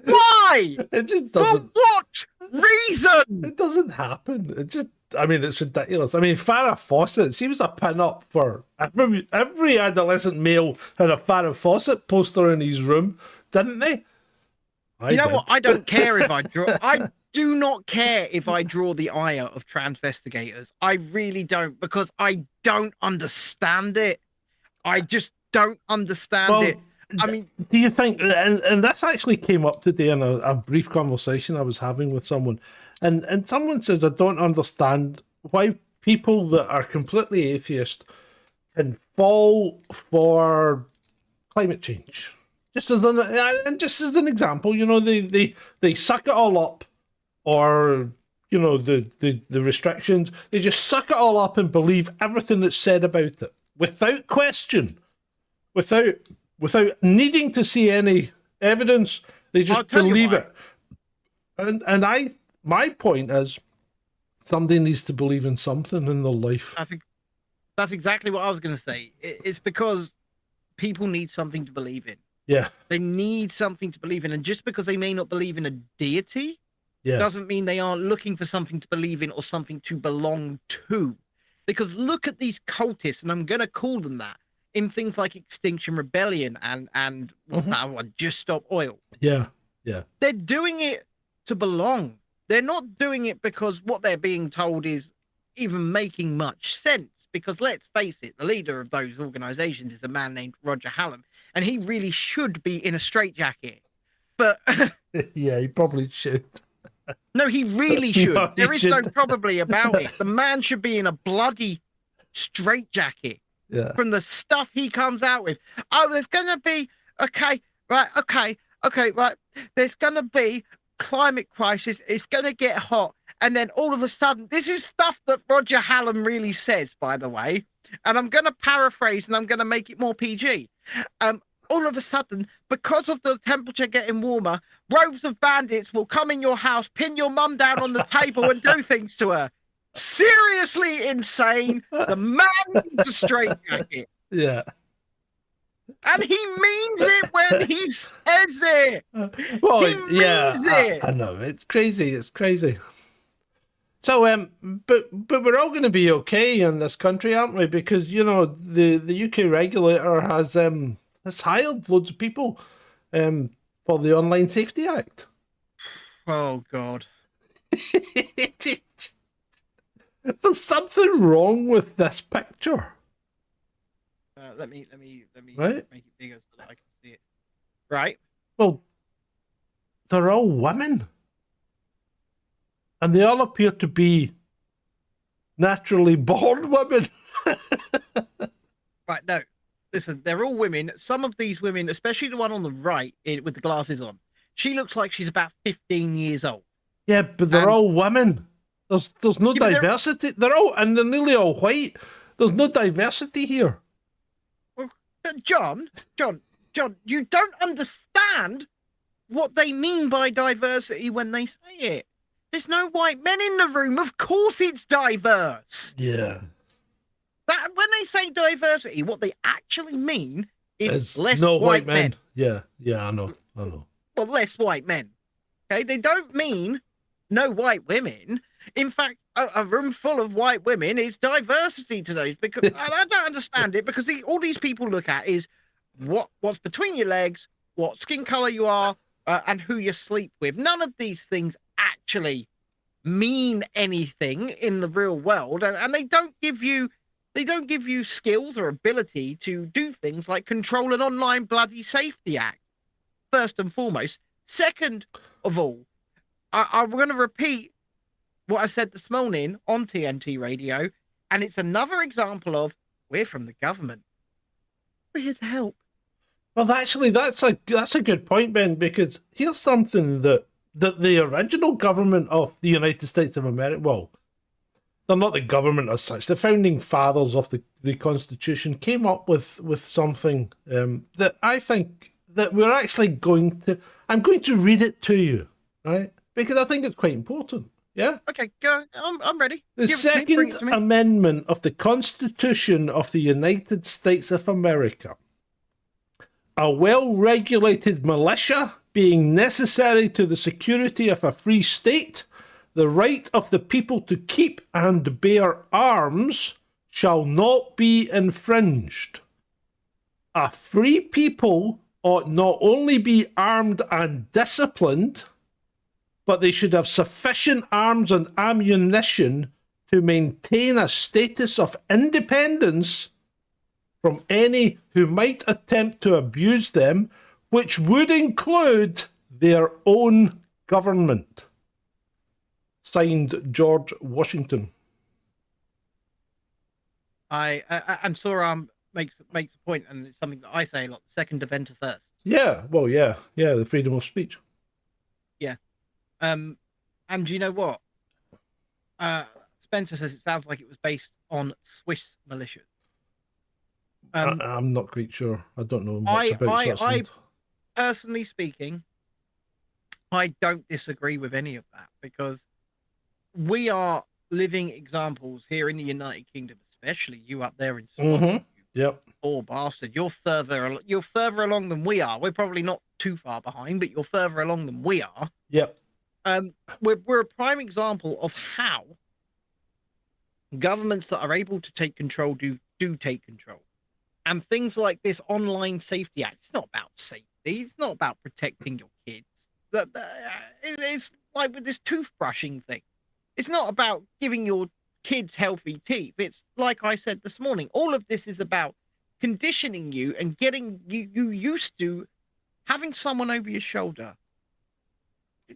Why? It just doesn't. For what reason? It doesn't happen. It just. I mean, it's ridiculous. I mean, Farrah Fawcett, she was a pin-up for every adolescent male had a Farrah Fawcett poster in his room, didn't they? You know what? I don't care if I draw. I do not care if I draw the ire of transvestigators. I really don't, because I don't understand it. I just don't understand it. I mean, do you think? And this actually came up today in a brief conversation I was having with someone, and someone says, I don't understand why people that are completely atheist can fall for climate change. Just as an example, you know, they suck it all up, or you know, the restrictions. They just suck it all up and believe everything that's said about it without question, without needing to see any evidence. They just believe it. And my point is, somebody needs to believe in something in their life. that's exactly what I was going to say. It's because people need something to believe in. Yeah. They need something to believe in. And just because they may not believe in a deity, doesn't mean they aren't looking for something to believe in or something to belong to. Because look at these cultists, and I'm going to call them that, in things like Extinction Rebellion and what's that one? Just Stop Oil. Yeah. Yeah. They're doing it to belong. They're not doing it because what they're being told is even making much sense. Because let's face it, the leader of those organizations is a man named Roger Hallam, and he really should be in a straitjacket. But yeah, he probably should. No, he really should. No, There he is no shouldn't. probably about it. The man should be in a bloody straitjacket from the stuff he comes out with. Oh, there's gonna be okay, right. There's gonna be climate crisis. It's gonna get hot, And then all of a sudden, this is stuff that Roger Hallam really says, by the way. And I'm going to paraphrase and I'm going to make it more PG. All of a sudden, because of the temperature getting warmer, rows of bandits will come in your house, pin your mum down on the table and do things to her. Seriously insane. The man needs a straitjacket. Yeah. And he means it when he says it. Well, He yeah, means it. I know. It's crazy. It's crazy. So, but we're all going to be okay in this country, aren't we? Because, you know, the UK regulator has hired loads of people for the Online Safety Act. Oh, God. There's something wrong with this picture. Let me Right? make it bigger so that I can see it. Right. Well, they're all women. And they all appear to be naturally born women. Right, no. Listen, they're all women. Some of these women, especially the one on the right with the glasses on, she looks like she's about 15 years old. Yeah, but they're all women. There's no Yeah, but diversity. They're nearly all white. There's no diversity here. John, you don't understand what they mean by diversity when they say it. There's no white men in the room. Of course it's diverse. Yeah. That when they say diversity, what they actually mean is less no white men. Yeah, I know. Well, less white men. Okay, they don't mean no white women. In fact, a room full of white women is diversity to those, because and I don't understand it, because all these people look at is what's between your legs, what skin color you are, and who you sleep with. None of these things actually mean anything in the real world, and they don't give you skills or ability to do things like control an online bloody safety act, first and foremost. Second of all, I'm going to repeat what I said this morning on TNT radio, and it's another example of we're from the government. We're here to help. Well, actually, that's a good point, Ben, because here's something that the original government of the United States of America, well, they're not the government as such, the founding fathers of the Constitution came up with something that I think that we're actually I'm going to read it to you, right? Because I think it's quite important. Yeah? Okay, go. I'm ready. The Second Amendment of the Constitution of the United States of America. A well-regulated militia being necessary to the security of a free state, the right of the people to keep and bear arms shall not be infringed. A free people ought not only be armed and disciplined, but they should have sufficient arms and ammunition to maintain a status of independence from any who might attempt to abuse them, which would include their own government. Signed, George Washington. I'm sure makes a point, and it's something that I say a lot. Second event first. Yeah, well, yeah, the freedom of speech. Yeah. And do you know what? Spencer says it sounds like it was based on Swiss militias. I'm not quite sure. I don't know much about Switzerland. Personally speaking, I don't disagree with any of that, because we are living examples here in the United Kingdom, especially you up there in Scotland. Yep. Poor bastard. You're further along than we are. We're probably not too far behind, but you're further along than we are. Yep. We're a prime example of how governments that are able to take control do take control. And things like this Online Safety Act, it's not about safety. It's not about protecting your kids. It's like with this toothbrushing thing. It's not about giving your kids healthy teeth. It's like I said this morning, all of this is about conditioning you and getting you used to having someone over your shoulder,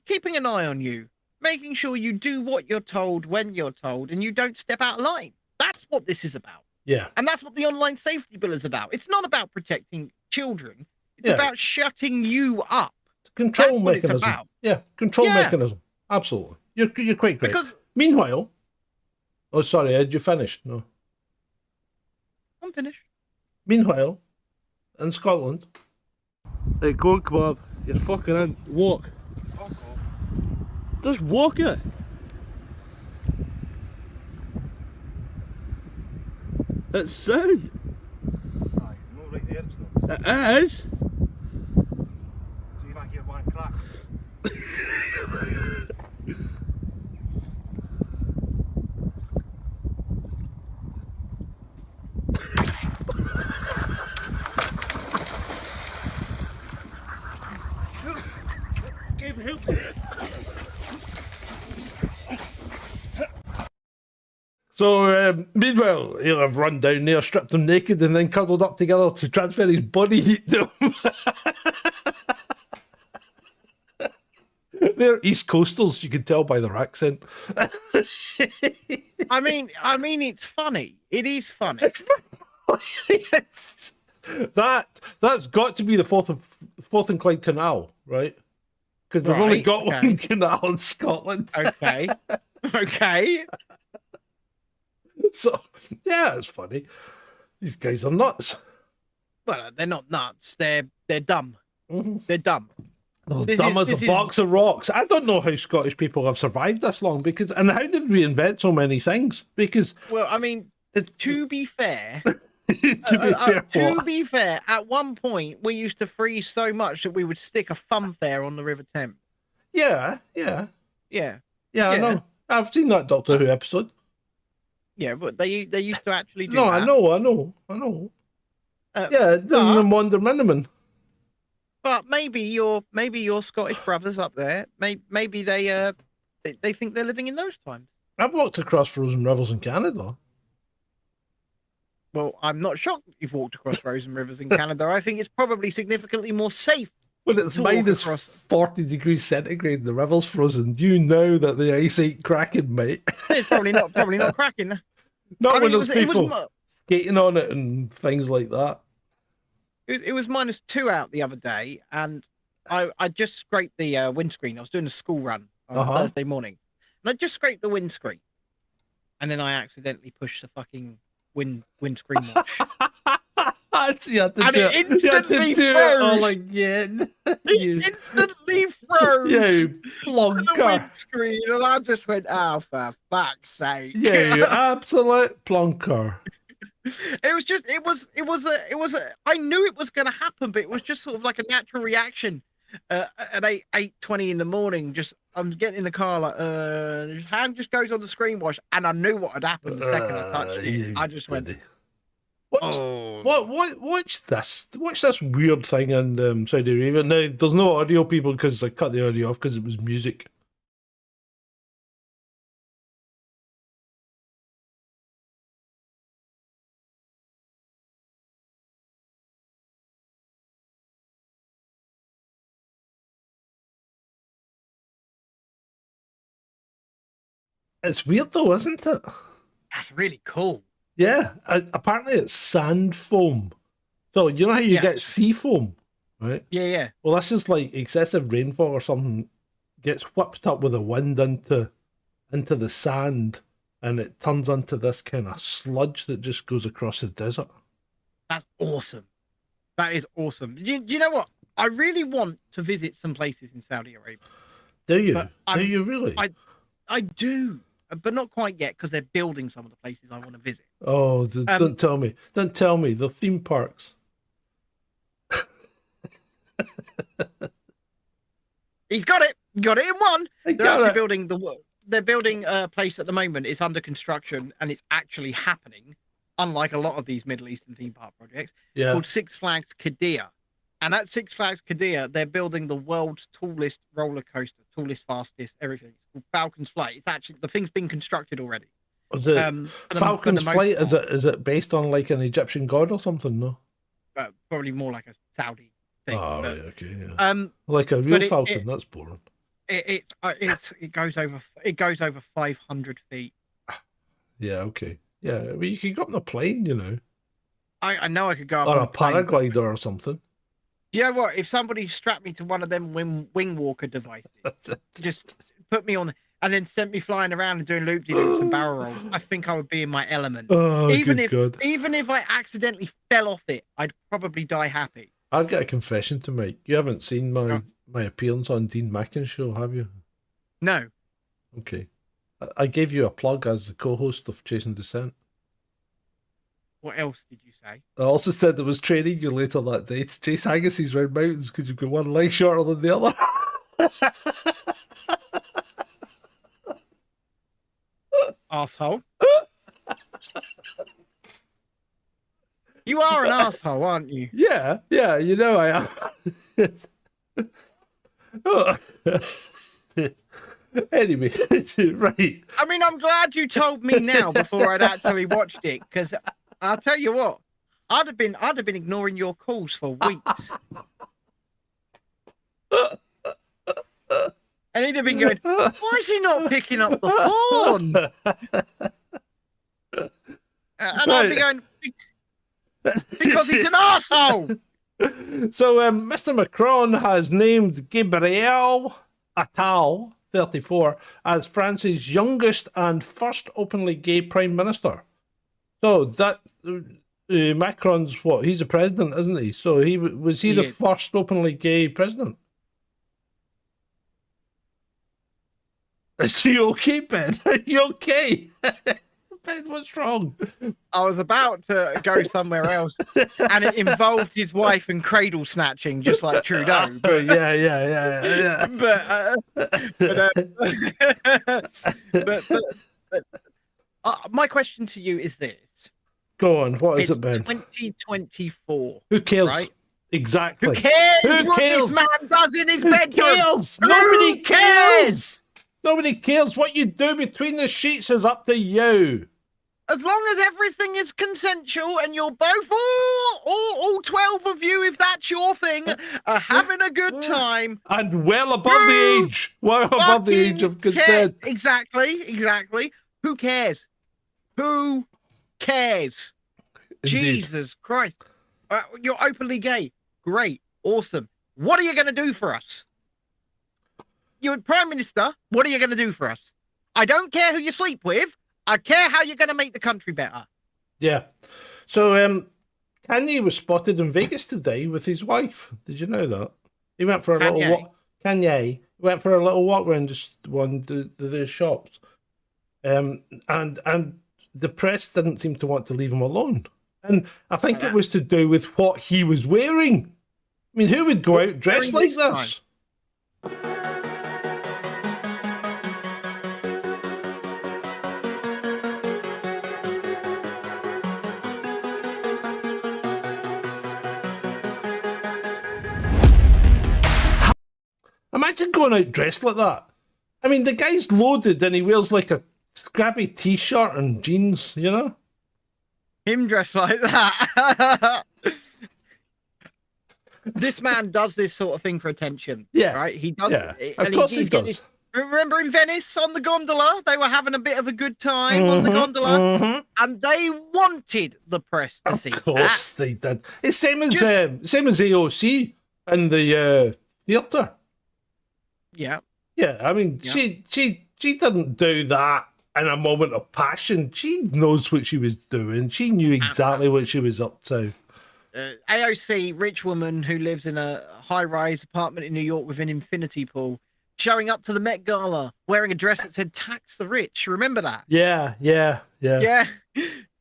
keeping an eye on you, making sure you do what you're told when you're told, and you don't step out of line. That's what this is about. Yeah. And that's what the Online Safety Bill is about. It's not about protecting children. It's about shutting you up. Control mechanism. Yeah, control mechanism. Absolutely. You're quite right. Because Meanwhile, oh sorry, had you finished? No. I'm finished. Meanwhile, in Scotland, Hey, go on, come on. You're fucking in. Walk. Just walk it. It's sound. Aye, no right there, it's not. It is. So you might hear one crack. Give help me. so meanwhile, he'll have run down there, stripped him naked, and then cuddled up together to transfer his body heat to him. They're East Coastals, you can tell by their accent. I mean, it's funny. It is funny. That's got to be the Forth and Clyde Canal, right? Because we've only Right, got okay. one canal in Scotland. Okay. Okay. So yeah, it's funny. These guys are nuts. Well, they're not nuts. They're dumb. Mhm. They're dumb. They're as This dumb is- as a this is- box of rocks. I don't know how Scottish people have survived this long and how did we invent so many things? Because Well, I mean, it's, to be fair, to be fair, what? at one point we used to freeze so much that we would stick a funfair on the River Thames. Yeah, Yeah. I Yeah. know. I've seen that Doctor Who episode. Yeah, but they used to actually do No, that. I know. Yeah, but- the Wonder Miniman. But maybe your Scottish brothers up there, maybe they think they're living in those times. I've walked across frozen rivers in Canada. Well, I'm not shocked that you've walked across frozen rivers in Canada. I think it's probably significantly more safe. When it's To walk minus across. 40 degrees centigrade and the river's frozen, you know that the ice ain't cracking, mate. It's probably not cracking. Not I when mean, there's people it skating on it and things like that. was -2 out the other day, and I just scraped the windscreen. I was doing a school run on Uh-huh. Thursday morning, and I just scraped the windscreen, and then I accidentally pushed the fucking windscreen wash. So you had to And do it it. You had to instantly do it all froze. again. It instantly froze. You the plonker. windscreen, and I just went, "Oh, for fuck's sake!" You absolute plonker. It was a. I knew it was going to happen, but it was just sort of like a natural reaction. At 8:20 in the morning, I'm getting in the car like, his hand just goes on the screen wash, and I knew what had happened the second I touched you it. I just went, diddy. "Oh, Watch this weird thing in Saudi Arabia. Now, there's no audio, people, because I cut the audio off because it was music. It's weird though, isn't it? that's really cool." Yeah, apparently it's sand foam. So you know how you Yeah. get sea foam, right? Yeah. Well, this is like excessive rainfall or something gets whipped up with the wind into the sand, and it turns into this kind of sludge that just goes across the desert. That's awesome. That is awesome. You know what? I really want to visit some places in Saudi Arabia. Do you? But Do you really? I do, but not quite yet because they're building some of the places I want to visit. Oh, don't tell me! Don't tell me the theme parks. He's got it. Got it in one. I They're got actually it. building they're building a place at the moment. It's under construction and it's actually happening. Unlike a lot of these Middle Eastern theme park projects, Yeah. called Six Flags Qiddiya. And at Six Flags Qiddiya, they're building the world's tallest roller coaster, tallest, fastest, everything. It's called Falcon's Flight. It's actually the thing's been constructed already. Is it for the Falcon's most Flight? part. Is it based on like an Egyptian god or something? No. Probably more like a Saudi thing. Oh, but, right, okay, yeah. but Like a real it- falcon. it- That's boring. it goes over 500 feet. Yeah, okay. Yeah, well, you could go up on a plane, you know, I know I could go up or on a plane, but- paraglider or something. You know what? If somebody strapped me to one of them wing walker devices, just put me on, and then sent me flying around and doing loop-de-loops and barrel rolls, I think I would be in my element. Oh, even good God. even if I accidentally fell off it, I'd probably die happy. I've got a confession to make. You haven't seen my appearance on Dean Mackin's show, have you? No. Okay. I gave you a plug as the co-host of Chasing Dissent. What else did you say? I also said there was training you later that day to chase haggises round mountains because you've got one leg shorter than the other. Asshole. You are an asshole, aren't you? Yeah, you know I am. Oh. Anyway, right. I mean, I'm glad you told me now before I'd actually watched it, because I'll tell you what, I'd have been ignoring your calls for weeks. And he'd have been going, why is he not picking up the phone? And I'd be going, because he's an asshole. So, Mr. Macron has named Gabriel Attal, 34, as France's youngest and first openly gay prime minister. So that Macron's what? He's the president, isn't he? So was he the first openly gay president? Is he okay, Ben? Are you okay? Ben, what's wrong? I was about to go somewhere else, and it involved his wife and cradle snatching, just like Trudeau. But yeah. But my question to you is this: Go on. What is it's it, Ben? 2024. Who cares? Right? Exactly. Who cares Who what cares? this man does in his Who bedroom? cares? Nobody cares. Nobody cares. What you do between the sheets is up to you. As long as everything is consensual and you're both, all 12 of you, if that's your thing, are having a good time. And well above the age. Well above the age of consent. Exactly. Who cares? Who cares? Indeed. Jesus Christ. You're openly gay. Great. Awesome. What are you going to do for us? You're Prime Minister. What are you going to do for us? I don't care who you sleep with. I care how you're going to make the country better. Yeah. So, Kanye was spotted in Vegas today with his wife. Did you know that? He went for a little walk. Kanye went for a little walk around just one of the shops. And the press didn't seem to want to leave him alone. And I think it was to do with what he was wearing. I mean, who would go out dressed like this? Imagine going out dressed like that. I mean, the guy's loaded and he wears like a scrappy t-shirt and jeans, you know? Him dressed like that. This man does this sort of thing for attention. Yeah. Right? He does. Yeah, It, of and course he does. Remember in Venice on the gondola? They were having a bit of a good time on the gondola. And they wanted the press to see that. Of course they did. It's same as AOC in the theatre. Yeah. Yeah, I mean, she didn't do that in a moment of passion. She knows what she was doing. She knew exactly what she was up to. AOC, rich woman who lives in a high-rise apartment in New York with an infinity pool, showing up to the Met Gala wearing a dress that said "Tax the Rich." Remember that? Yeah.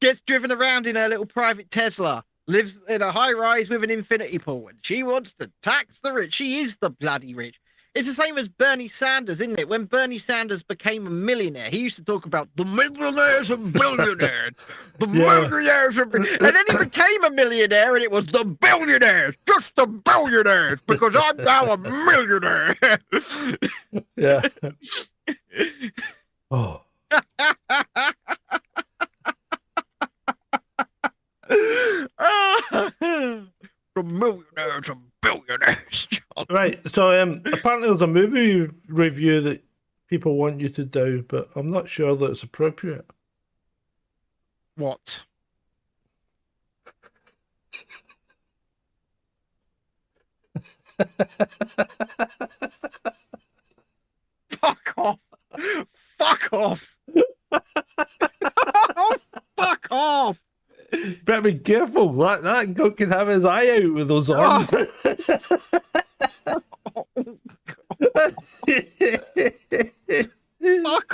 Gets driven around in her little private Tesla. Lives in a high-rise with an infinity pool, and she wants to tax the rich. She is the bloody rich. It's the same as Bernie Sanders, isn't it? When Bernie Sanders became a millionaire, he used to talk about the millionaires and billionaires. The millionaires and then he became a millionaire, and it was the billionaires, just the billionaires, because I'm now a millionaire. Yeah. Oh. From millionaires and billionaires. Right, so apparently there's a movie review that people want you to do, but I'm not sure that it's appropriate. What? Fuck off. Fuck off. Oh, fuck off. Better be careful. That goat can have his eye out with those arms. Fuck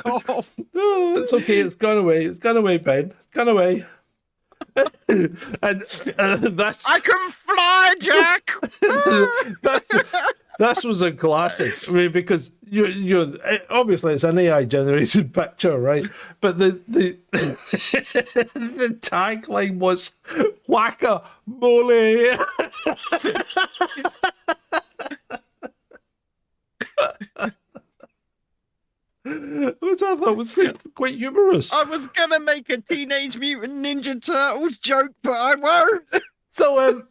off. Oh, it's okay. It's gone away. It's gone away, Ben. It's gone away. And that's I can fly, Jack. that was a classic. I mean, because you obviously it's an AI generated picture, right? But the the tagline was "Whack-a mole." Which I thought was quite humorous. I was gonna make a Teenage Mutant Ninja Turtles joke, but I won't. So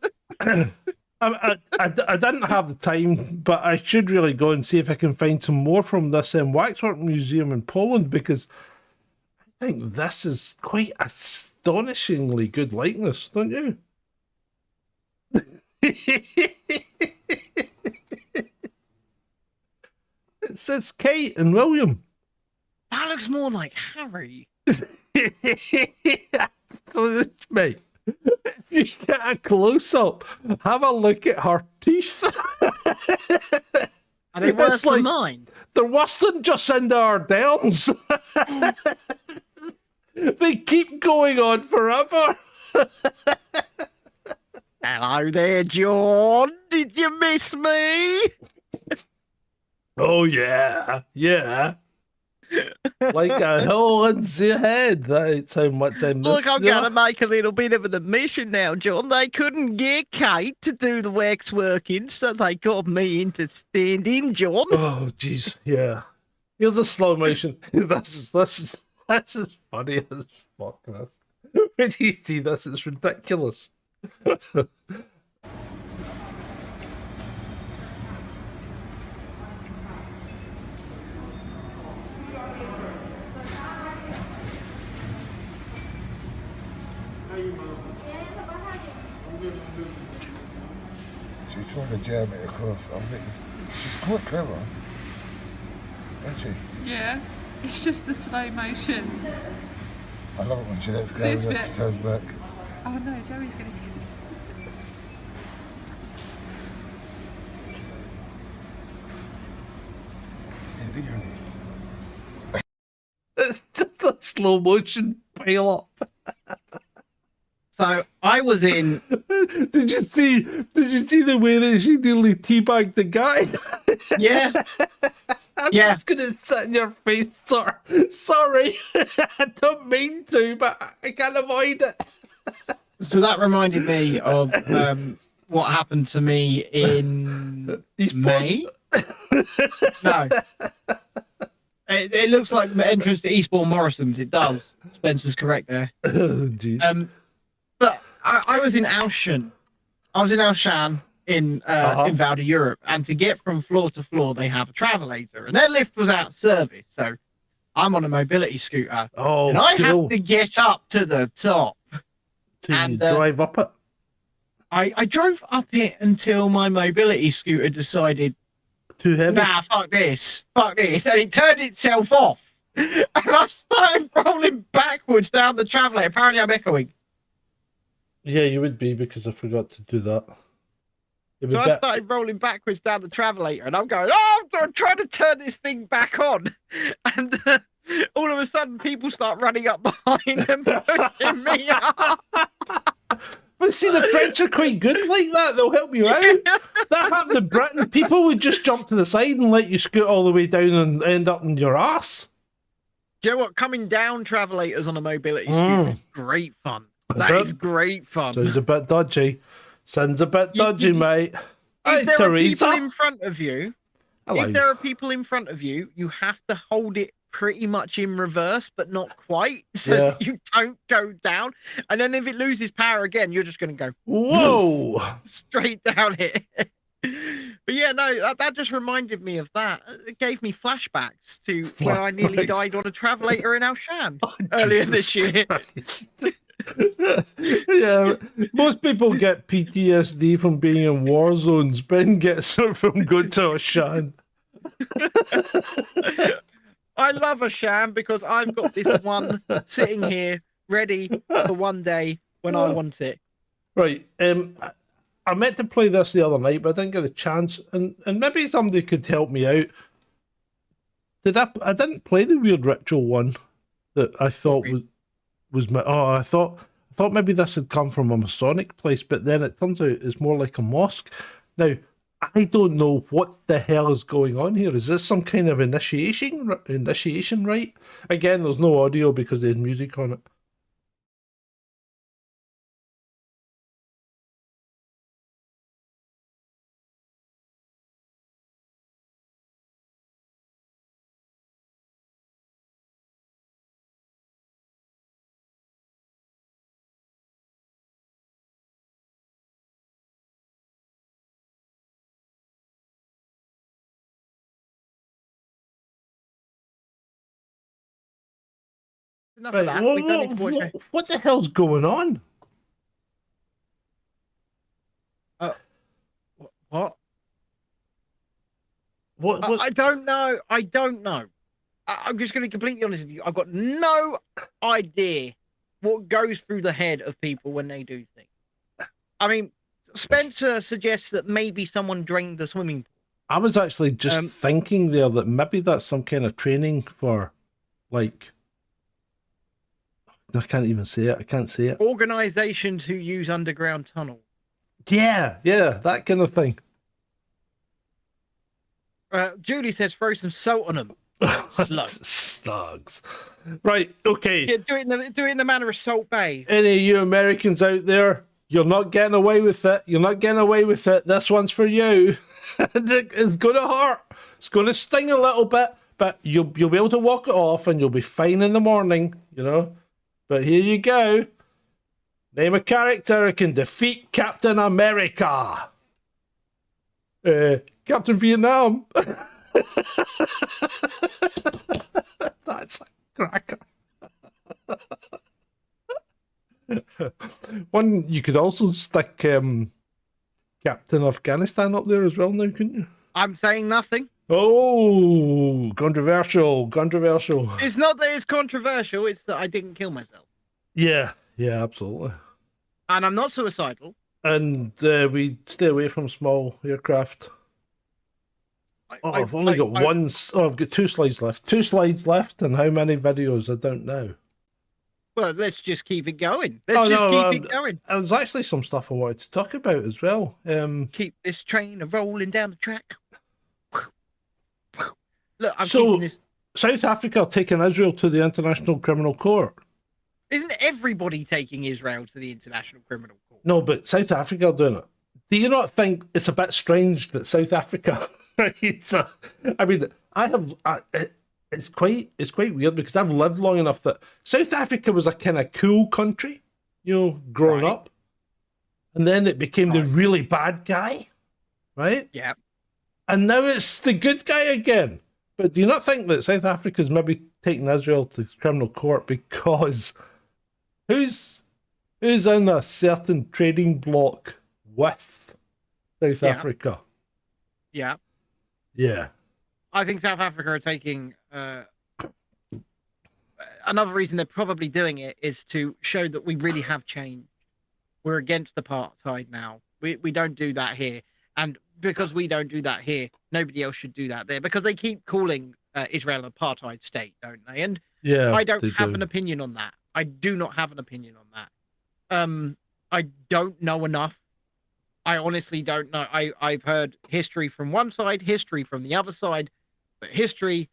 I didn't have the time, but I should really go and see if I can find some more from this waxwork museum in Poland, because I think this is quite astonishingly good likeness, don't you? It says Kate and William. That looks more like Harry. So, mate, if you get a close up, have a look at her teeth. Are they worse than mine? They're worse than Jacinda Ardern's. They keep going on forever. Hello there, John. Did you miss me? Oh, yeah. Yeah. Like a hole in the head. That's how much I miss Look, I'm you. going to make a little bit of an admission now, John. They couldn't get Kate to do the waxworking, so they got me in to stand in, John. Oh, jeez. Yeah. Here's a slow motion. This is funny as fuck. This. When you see this, it's ridiculous. She's trying to jam it across. I think she's quite clever, isn't she? Yeah, it's just the slow motion. I love it when she lets go This and bit. she turns back. Oh no, Joey's gonna. It's just a slow motion pile up. So I was in. Did you see the way that she nearly teabagged the guy? Yeah. I'm Yeah. just gonna sit in your face, sir. Sorry. I don't mean to, but I can't avoid it. So that reminded me of what happened to me in May. No. It looks like the entrance to Eastbourne Morrison's. It does. Spencer's correct there. Oh, geez. But I was in Auchan. I was in Auchan in Val d'Europe, and to get from floor to floor, they have a travelator, and their lift was out of service. So I'm on a mobility scooter, and I have to get up to the top. To drive up it? I drove up it until my mobility scooter decided, too heavy. Nah, fuck this, and it turned itself off, and I started rolling backwards down the travelator. Apparently, I'm echoing. Yeah, you would be, because I forgot to do that. So I started rolling backwards down the travelator, and I'm going, oh, I'm trying to turn this thing back on. And all of a sudden, people start running up behind and pushing me up. But see, the French are quite good like that. They'll help you out. That happened in Britain. People would just jump to the side and let you scoot all the way down and end up in your ass. Do you know what? Coming down travelators on a mobility scooter is great fun. That is great fun. Sounds a bit dodgy. Sounds a bit dodgy, mate. If there Teresa. are people in front of you, Hello. if there are people in front of you, you have to hold it pretty much in reverse, but not quite, so that you don't go down. And then if it loses power again, you're just going to go whoa straight down it. But yeah, no, that just reminded me of that. It gave me flashbacks to where I nearly died on a travelator in Auchan earlier this year. Yeah, most people get PTSD from being in war zones. Ben gets it from going to Auchan. I love a sham because I've got this one sitting here ready for one day when I want it. Right. I meant to play this the other night, but I didn't get a chance, and maybe somebody could help me out. I didn't play the weird ritual one that I thought was my. Oh, I thought maybe this had come from a Masonic place, but then it turns out it's more like a mosque. Now, I don't know what the hell is going on here. Is this some kind of initiation rite? Again, there's no audio because there's music on it. Enough of that. We don't need to watch it. What the hell's going on? What? What? I don't know. I don't know. I'm just going to be completely honest with you. I've got no idea what goes through the head of people when they do things. I mean, Spencer suggests that maybe someone drained the swimming pool. I was actually just thinking there that maybe that's some kind of training for, like, I can't even say it. I can't say it. Organizations who use underground tunnels. Yeah, that kind of thing. Julie says throw some salt on them. Slugs. Right, okay. Yeah, do it in the manner of Salt Bay. Any of you Americans out there, you're not getting away with it. You're not getting away with it. This one's for you. It's going to hurt. It's going to sting a little bit, but you'll be able to walk it off and you'll be fine in the morning, you know. But here you go. Name a character who can defeat Captain America. Captain Vietnam. That's a cracker. One, you could also stick Captain Afghanistan up there as well now, couldn't you? I'm saying nothing. Oh, controversial. It's not that it's controversial, it's that I didn't kill myself. Yeah, absolutely. And I'm not suicidal. And we stay away from small aircraft. I've only got one. I've got 2 slides left. 2 slides left, and how many videos? I don't know. Well, let's just keep it going. Let's keep it going. There's actually some stuff I wanted to talk about as well. Keep this train rolling down the track. Look, I'm so keeping this. South Africa taking Israel to the International Criminal Court. Isn't everybody taking Israel to the International Criminal Court? No, but South Africa are doing it. Do you not think it's a bit strange that South Africa? I mean, it's quite weird because I've lived long enough that South Africa was a kind of cool country, you know, growing up, and then it became the really bad guy, right? Yeah. And now it's the good guy again. But do you not think that South Africa's maybe taking Israel to the criminal court because who's in a certain trading bloc with South Africa? Yeah. Yeah. I think South Africa are taking another reason they're probably doing it is to show that we really have changed. We're against apartheid now. We don't do that here. And because we don't do that here, nobody else should do that there. Because they keep calling Israel an apartheid state, don't they? And I don't have an opinion on that. I do not have an opinion on that. I don't know enough. I honestly don't know. I've heard history from one side, history from the other side, but history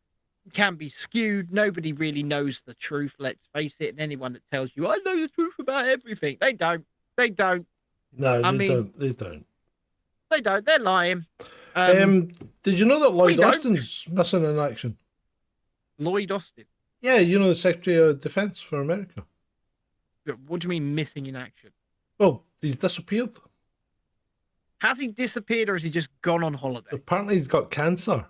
can be skewed. Nobody really knows the truth, let's face it. And anyone that tells you, I know the truth about everything, they don't. They don't. No, They don't. They don't. They're lying. Did you know that Lloyd Austin's missing in action? Lloyd Austin? Yeah, you know, the Secretary of Defense for America. What do you mean missing in action? Well, he's disappeared. Has he disappeared or has he just gone on holiday? Apparently he's got cancer.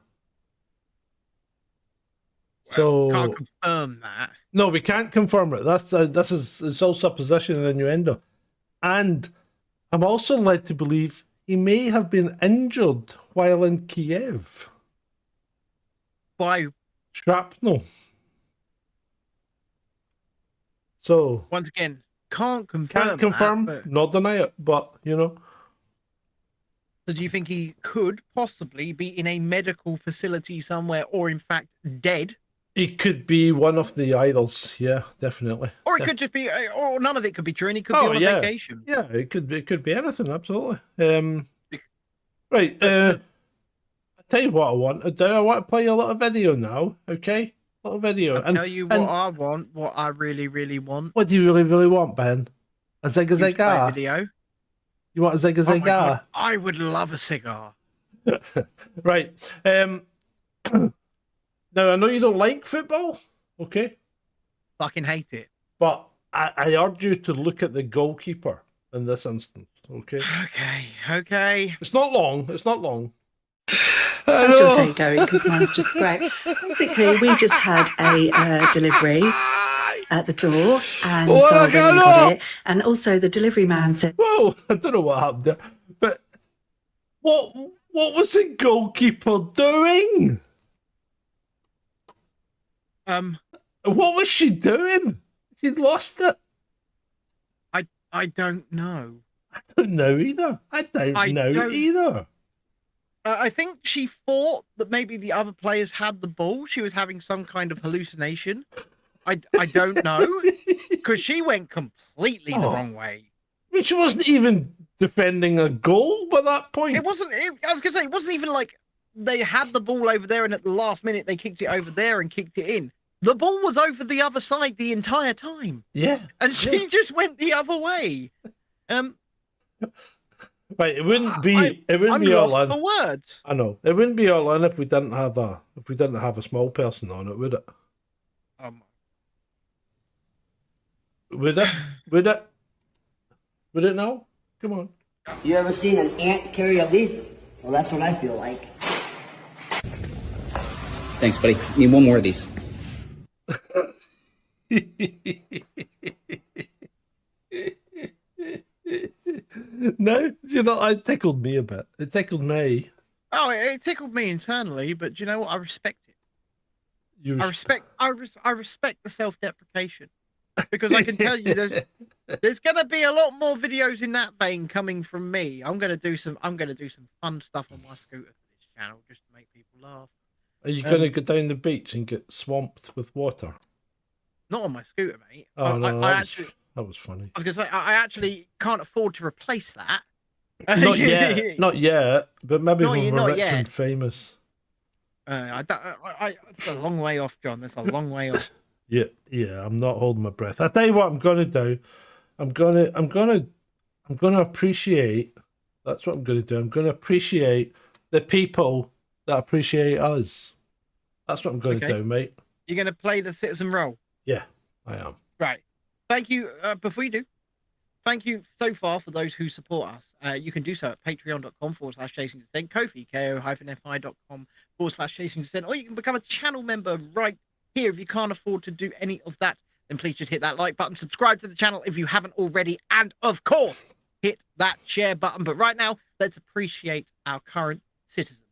Well, can't confirm that. No, we can't confirm it. It's all supposition and innuendo. And I'm also led to believe he may have been injured while in Kiev. By Shrapnel. So Once again, can't confirm. can't confirm, That, not deny it, but you know. so do you think he could possibly be in a medical facility somewhere, or in fact dead? It could be one of the idols, yeah, definitely. Or it could just be, or none of it could be true, and he could be Oh on a yeah, vacation. yeah, it could be anything, absolutely. Right, I tell you what I want to do. I want to play a little video now, okay? A little video. I'll tell you what I want, what I really, really want. What do you really, really want, Ben? A You play zigga-zagga? video. You want a Oh my zigga-zagga? God, I would love a cigar. Right. Now, I know you don't like football, okay? Fucking hate it. But I urge you to look at the goalkeeper in this instance, okay? Okay. It's not long. It's not long. How's your day going? Because mine's just great. Basically, we just had a delivery at the door, and so I went and got it. And also, the delivery man said, Whoa, I don't know what happened there. But what was the goalkeeper doing? What was she doing? She'd lost it. I don't know. I don't know either. I don't know either. I think she thought that maybe the other players had the ball. She was having some kind of hallucination. I don't know, because she went completely the wrong way. I mean, she wasn't even defending a goal by that point. I was gonna say, it wasn't even like they had the ball over there and at the last minute they kicked it over there and kicked it in. The ball was over the other side the entire time. Yeah. And she just went the other way. Right, it wouldn't be I'm be all lost in. for words. I know. It wouldn't be all in if we didn't have a small person on it, would it? Would it? Would it? Would it now? Come on. You ever seen an ant carry a leaf? Well, that's what I feel like. Thanks, buddy. Need one more of these. No, you know, it tickled me a bit. It tickled me. Oh, it tickled me internally, but do you know what? I respect it. I respect the self-deprecation, because I can tell you there's gonna be a lot more videos in that vein coming from me. I'm gonna do some fun stuff on my scooter for this channel just to make people laugh. Are you gonna go down the beach and get swamped with water? Not on my scooter, mate. Oh no, that was funny. I was gonna say I actually can't afford to replace that. Not yet, not yet, but maybe when we're rich and famous. It's a long way off, John. That's a long way off. Yeah, I'm not holding my breath. I tell you what I'm gonna do. I'm gonna appreciate. That's what I'm gonna do. I'm gonna appreciate the people that appreciate us. That's what I'm gonna do, mate. You're gonna play the citizen role. Yeah, I am. Right. Thank you. Before you do, thank you so far for those who support us. You can do so at patreon.com/chasing dissent, Kofi, ko-fi.com/chasing dissent, or you can become a channel member right here. If you can't afford to do any of that, then please just hit that like button, subscribe to the channel if you haven't already, and of course, hit that share button. But right now, let's appreciate our current citizen.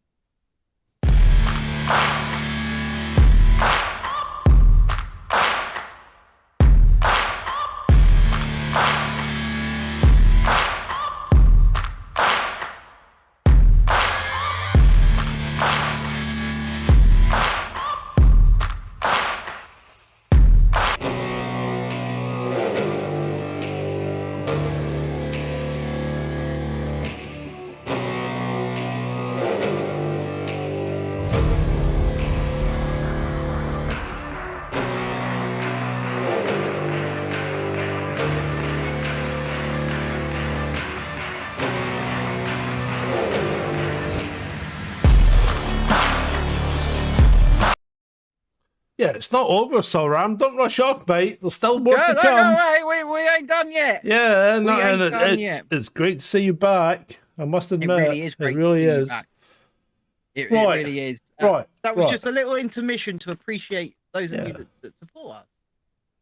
Yeah, it's not over, so Ram. Don't rush off, mate. There's still more to come. We ain't done yet. Yeah, we ain't done yet. It's great to see you back. I must admit, It really is. Great it really to see you is. back. It really is. Right. That was just a little intermission to appreciate those of you that support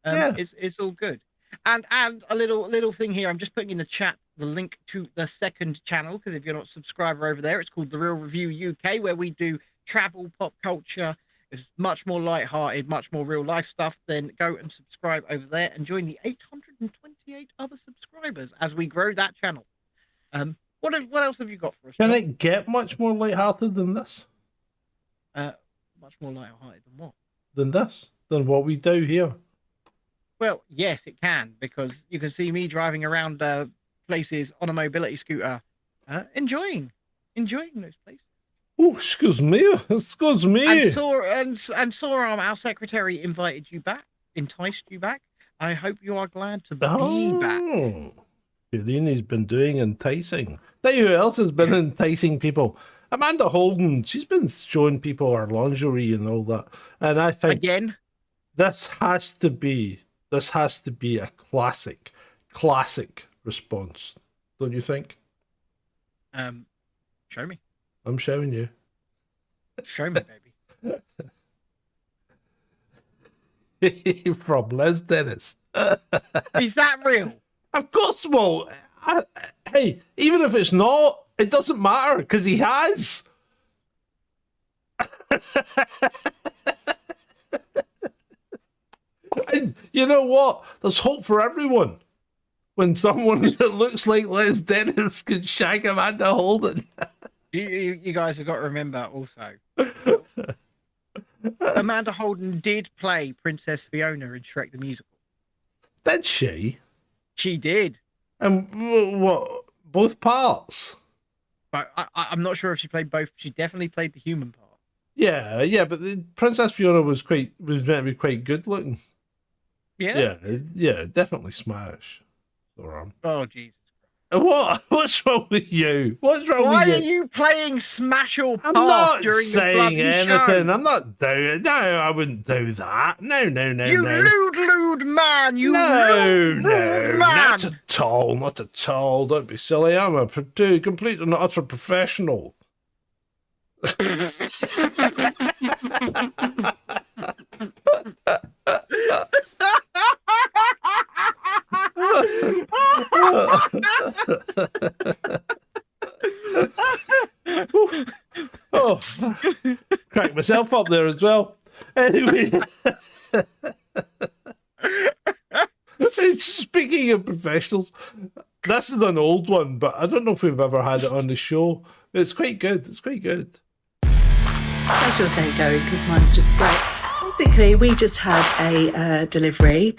us. It's all good. And a little thing here. I'm just putting in the chat the link to the second channel, because if you're not a subscriber over there, it's called The Real Review UK, where we do travel, pop culture, It's much more light-hearted, much more real life stuff. Then go and subscribe over there and join the 828 other subscribers as we grow that channel. What else have you got for us? Can John? it get much more light-hearted than this? Much more light-hearted than what? Than what we do here. Well, yes, it can, because you can see me driving around places on a mobility scooter, enjoying those places. Oh, excuse me. And Sora, our secretary, enticed you back. I hope you are glad to be back. Irini's been doing enticing. Tell you who else has been enticing people? Amanda Holden. She's been showing people her lingerie and all that. And I think again, this has to be a classic response. Don't you think? Show me. I'm showing you. Show me, baby. From Les Dennis. Is that real? Of course, well, hey, even if it's not, it doesn't matter, because he has. And you know what? There's hope for everyone. When someone that looks like Les Dennis can shag Amanda Holden. You guys have got to remember also. Amanda Holden did play Princess Fiona in Shrek the Musical. Did she? She did. And what? Both parts? But I'm not sure if she played both. She definitely played the human part. Yeah, but the Princess Fiona was meant to be quite good looking. Yeah? Yeah, definitely smash. Oh, Jesus. What? What's wrong with you? What's wrong with you? Why are you playing Smash or Pass I'm not during saying the anything. show? I'm not doing it. No, I wouldn't do that. No. You lewd man. You no, lewd man. not at all. Not at all. Don't be silly. I'm a complete and utter professional. Oh, cracked myself up there as well. Anyway, speaking of professionals, this is an old one, but I don't know if we've ever had it on the show. It's quite good. How's your day going? Because mine's just great. Basically, we just had a delivery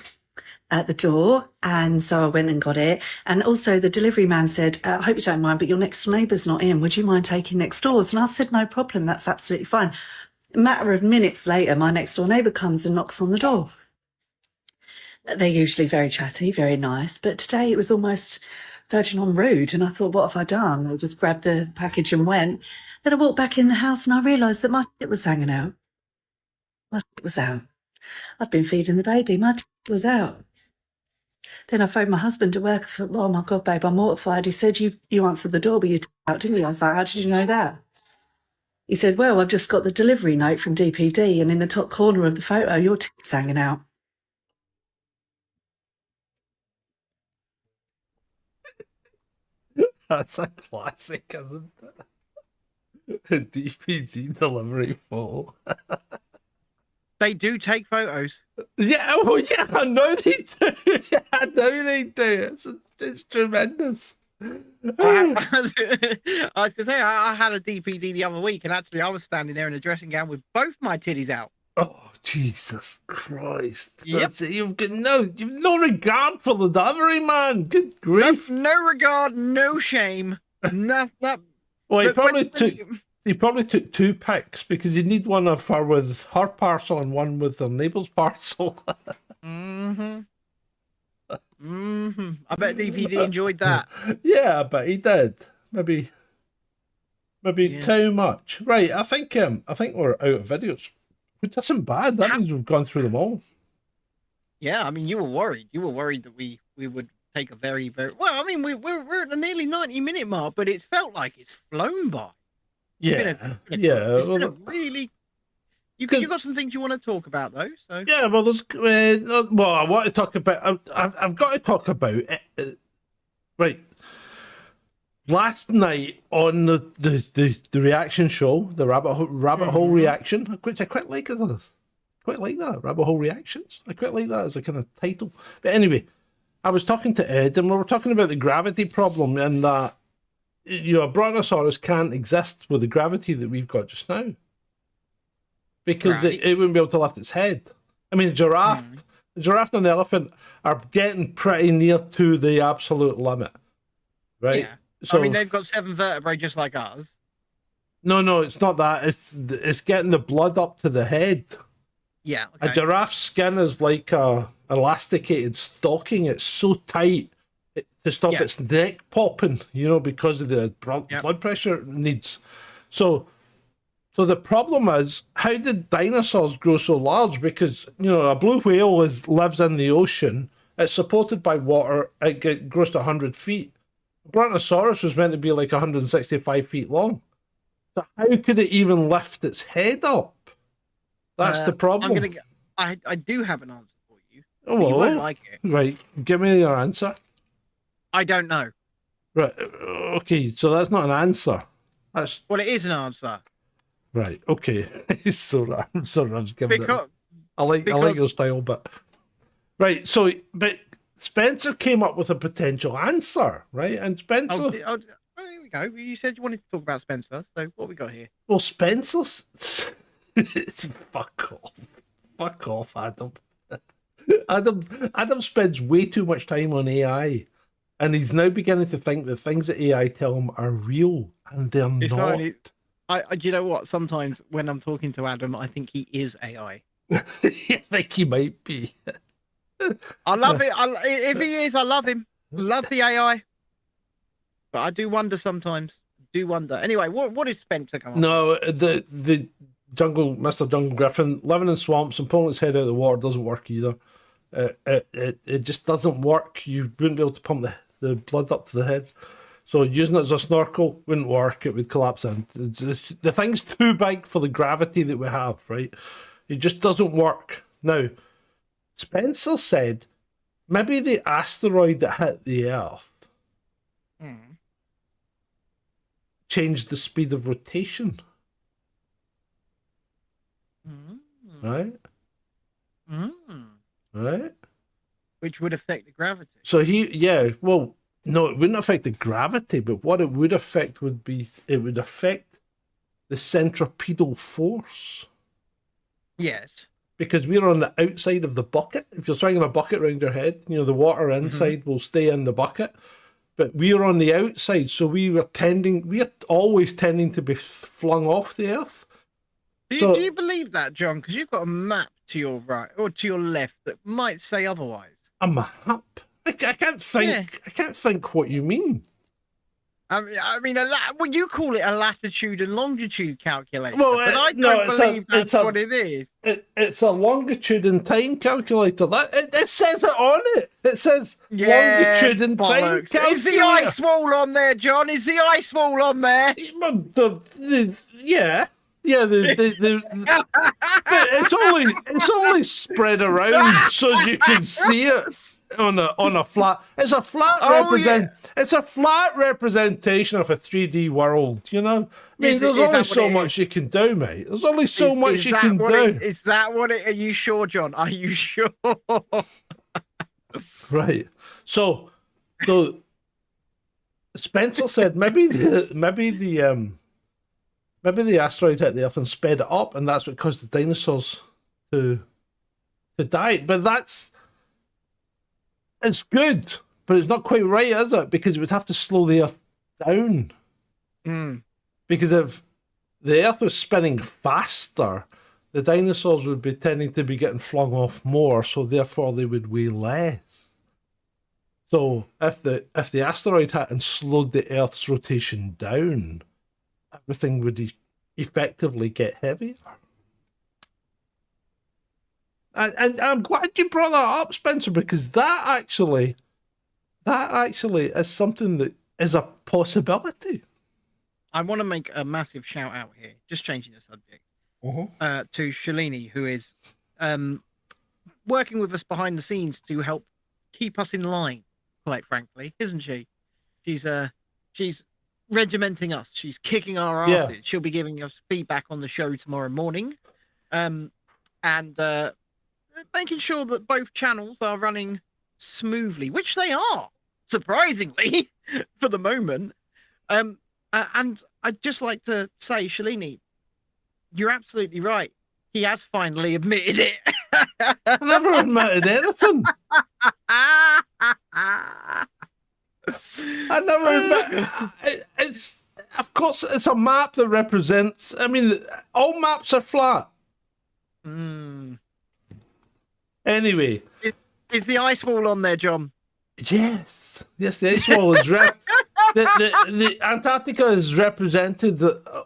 at the door, and so I went and got it. And also the delivery man said, I hope you don't mind, but your next neighbour's not in. Would you mind taking next doors? And I said, no problem, that's absolutely fine. A matter of minutes later, my next door neighbour comes and knocks on the door. They're usually very chatty, very nice, but today it was almost verging on rude. And I thought, what have I done? I just grabbed the package and went. Then I walked back in the house and I realised that my tit was hanging out. My tit was out. I'd been feeding the baby. My tit was out. Then I phoned my husband at work. I thought, oh my God, babe, I'm mortified. He said, you answered the door, but you out, didn't you? I was like, how did you know that? He said, well, I've just got the delivery note from DPD, and in the top corner of the photo, your tit's hanging out. That's a classic, isn't it? A DPD delivery photo. They do take photos. Yeah, well, yeah, I know they do. I know they do. It's tremendous. I could say I had a DPD the other week, and actually I was standing there in a dressing gown with both my titties out. Oh, Jesus Christ. Yep. You've no regard for the delivery man. Good grief. No regard, no shame. Well, he probably took two pics, because you need one of her with her parcel and one with her neighbour's parcel. I bet DPD enjoyed that. Yeah, I bet he did. Maybe too much. Right, I think we're out of videos. Which isn't bad. That means we've gone through them all. Yeah, I mean, you were worried. You were worried that we would take a very, very... Well, I mean, we're at the nearly 90-minute mark, but it's felt like it's flown by. Yeah, Really... You've got some things you want to talk about, though. So yeah, well, there's I want to talk about. I've got to talk about it. Right. last night on the reaction show, the rabbit hole reaction, which I quite like this. Quite like that, rabbit hole reactions. I quite like that as a kind of title. But anyway, I was talking to Ed, and we were talking about the gravity problem, and that a brontosaurus can't exist with the gravity that we've got just now, because it wouldn't be able to lift its head. I mean, a giraffe and an elephant are getting pretty near to the absolute limit, right? Yeah. So, I mean, they've got 7 vertebrae just like us. No, it's not that. It's getting the blood up to the head. Yeah. Okay. A giraffe's skin is like a elasticated stocking. It's so tight to stop its neck popping, because of the blood pressure it needs. So the problem is, how did dinosaurs grow so large? Because, a blue whale lives in the ocean. It's supported by water. It grows to 100 feet. Brontosaurus was meant to be like 165 feet long. So how could it even lift its head up? That's the problem. I do have an answer for you. Oh, you won't like it. Right. Give me your answer. I don't know. Right. Okay. So that's not an answer. Well, it is an answer. Right. Okay. I'm sorry. I'm just giving it. I like your style, but right. So, but Spencer came up with a potential answer, right? And Spencer. Oh, there we go. You said you wanted to talk about Spencer. So what we got here? Well, Spencer's. It's fuck off, Adam. Adam spends way too much time on AI, and he's now beginning to think that things that AI tell him are real, and they're not. You know what? Sometimes when I'm talking to Adam, I think he is AI. I think he might be. I love it. If he is, I love him. Love the AI. But I do wonder sometimes. Anyway, what is Spencer coming? No, the Mr. Jungle Griffin living in swamps and pulling its head out of the water doesn't work either. It just doesn't work. You wouldn't be able to pump the blood up to the head. So using it as a snorkel wouldn't work. It would collapse in. The thing's too big for the gravity that we have, right? It just doesn't work. Now, Spencer said maybe the asteroid that hit the Earth changed the speed of rotation. Right? Right? Which would affect the gravity. So no, it wouldn't affect the gravity, but what it would affect it would affect the centripetal force. Yes. Because we're on the outside of the bucket. If you're swinging a bucket around your head, the water inside will stay in the bucket. But we're on the outside, so we are always tending to be flung off the Earth. Do you believe that, John? Because you've got a map to your right or to your left that might say otherwise. A map? I can't think. Yeah. I can't think what you mean. I mean, you call it a latitude and longitude calculator, well, but I don't believe that's what it is. It's a longitude and time calculator. It says it on it. It says longitude and time calculator. Is the ice wall on there, John? Is the ice wall on there? Yeah. Yeah, it's only spread around so you can see it on a flat. It's a flat It's a flat representation of a 3D world. I mean, there's only so much you can do, mate. There's only so much you can do. Is that what it? Are you sure, John? Are you sure? Right. So Spencer said maybe the asteroid hit the Earth and sped it up, and that's what caused the dinosaurs to die. But it's good, but it's not quite right, is it? Because it would have to slow the Earth down. Because if the Earth was spinning faster, the dinosaurs would be tending to be getting flung off more, so therefore they would weigh less. So if the asteroid hit and slowed the Earth's rotation down, everything would effectively get heavier. And I'm glad you brought that up, Spencer, because that actually is something that is a possibility. I want to make a massive shout out here, just changing the subject, to Shalini, who is working with us behind the scenes to help keep us in line, quite frankly, isn't she? She's regimenting us. She's kicking our Yeah. asses. She'll be giving us feedback on the show tomorrow morning, and making sure that both channels are running smoothly, which they are, surprisingly, for the moment. And I'd just like to say, Shalini, you're absolutely right. He has finally admitted it. I never admitted anything. I never admit. It's, of course, it's a map that represents. I mean, all maps are flat. Anyway, is the ice wall on there, John? Yes, the ice wall is the Antarctica is represented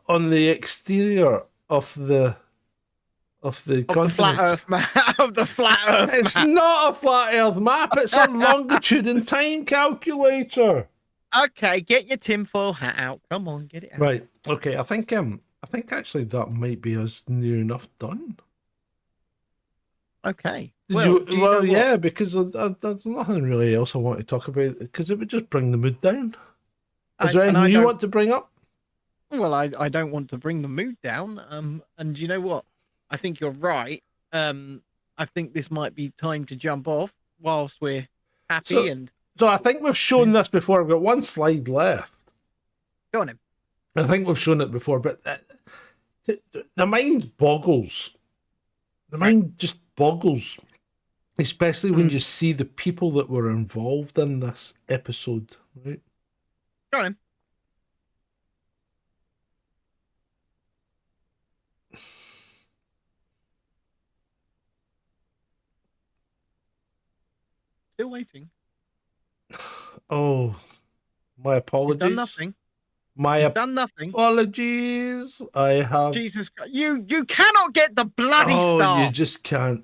on the exterior of the continent. Flat Earth map. Of the flat Earth. It's map. not a flat Earth map. It's a longitude and time calculator. Okay, get your tinfoil hat out. Come on, get it out. Right. Okay. I think actually that might be us near enough done. Okay. Yeah, because there's nothing really else I want to talk about because it would just bring the mood down. Is there anything you want to bring up? Well, I don't want to bring the mood down. And you know what? I think you're right. I think this might be time to jump off whilst we're happy So I think we've shown this before. I've got one slide left. Go on, him. I think we've shown it before, but the mind boggles. The mind just boggles, especially when you see the people that were involved in this episode. Right? Go on, him. Still waiting. Oh, my apologies. You've done nothing. You've done nothing. Apologies. I have. Jesus Christ. You cannot get the bloody star. You just can't.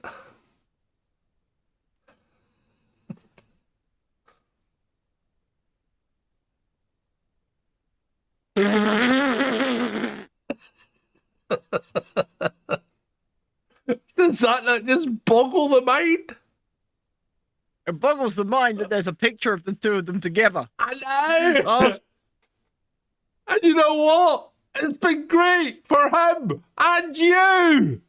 Does that not just boggle the mind? It boggles the mind that there's a picture of the two of them together. I know. Oh. And you know what? It's been great for him and you.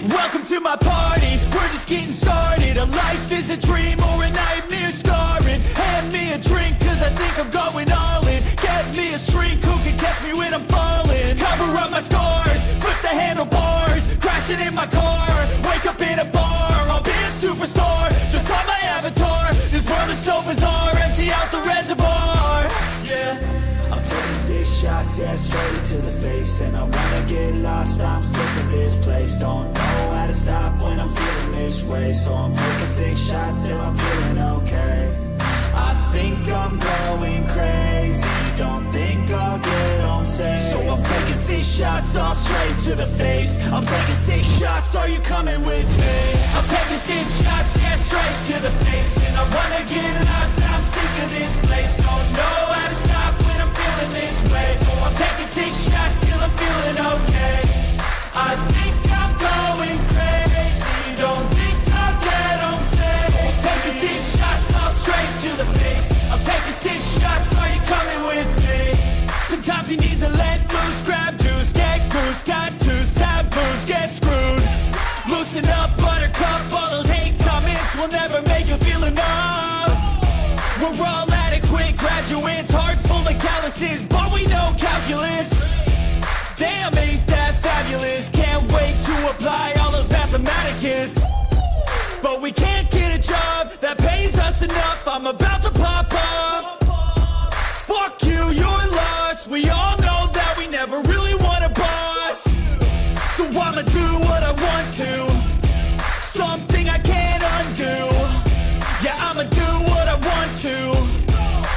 Welcome to my party, we're just getting started. A life is a dream or a nightmare scarring. Hand me a drink cause I think I'm going all in. Get me a shrink who can catch me when I'm falling. Cover up my scars, flip the handlebars. Crashing in my car, wake up in a bar. I'll be a superstar, just on my avatar. This world is so bizarre, empty out the reservoir. Yeah, I'm taking 6 shots, yeah, straight to the face. And I wanna get lost, I'm sick of this place. Don't know how to stop when I'm feeling this way. So I'm taking 6 shots till I'm feeling okay. I think I'm going crazy, don't think I'll get home safe. So I'm taking 6 shots all straight to the face. I'm taking 6 shots, are you coming with me? I'm taking 6 shots, yeah, straight to the face. And I wanna get lost, I'm sick of this place. Don't know how to stop when I'm feeling this way. So I'm taking 6 shots till I'm feeling okay. I think I'm going crazy, don't think I'll get home safe. So I'm taking 6 shots all straight to the face. I'm taking 6 shots, are you coming with me? Sometimes you need to let loose, grab juice, get goose, tattoos, taboos, get screwed. Loosen up, buttercup, all those hate comments will never make you feel enough. We're all adequate graduates, hearts full of calluses, but we know calculus. Damn, ain't that fabulous? Can't wait to apply all those mathematicus. But we can't get a job that pays us enough. I'm about to pop off. Fuck you, you're lost. We all know that we never really want a boss. So I'ma do what I want to. Something I can't undo. Yeah, I'ma do what I want to.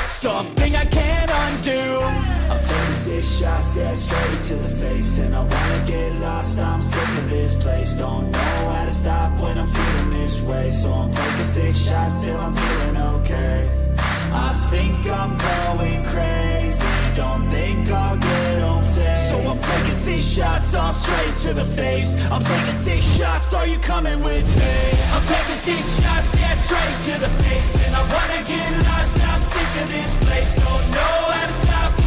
Something I can't undo. I'm taking 6 shots, yeah, straight to the face. And I wanna get lost, I'm sick of this place. Don't know how to stop when I'm feeling this way. So I'm taking 6 shots till I'm feeling okay. I think I'm going crazy, don't think I'll get home safe. So I'm taking 6 shots all straight to the face. I'm taking 6 shots, are you coming with me? I'm taking 6 shots, yeah, straight to the face. And I wanna get lost, I'm sick of this place. Don't know how to stop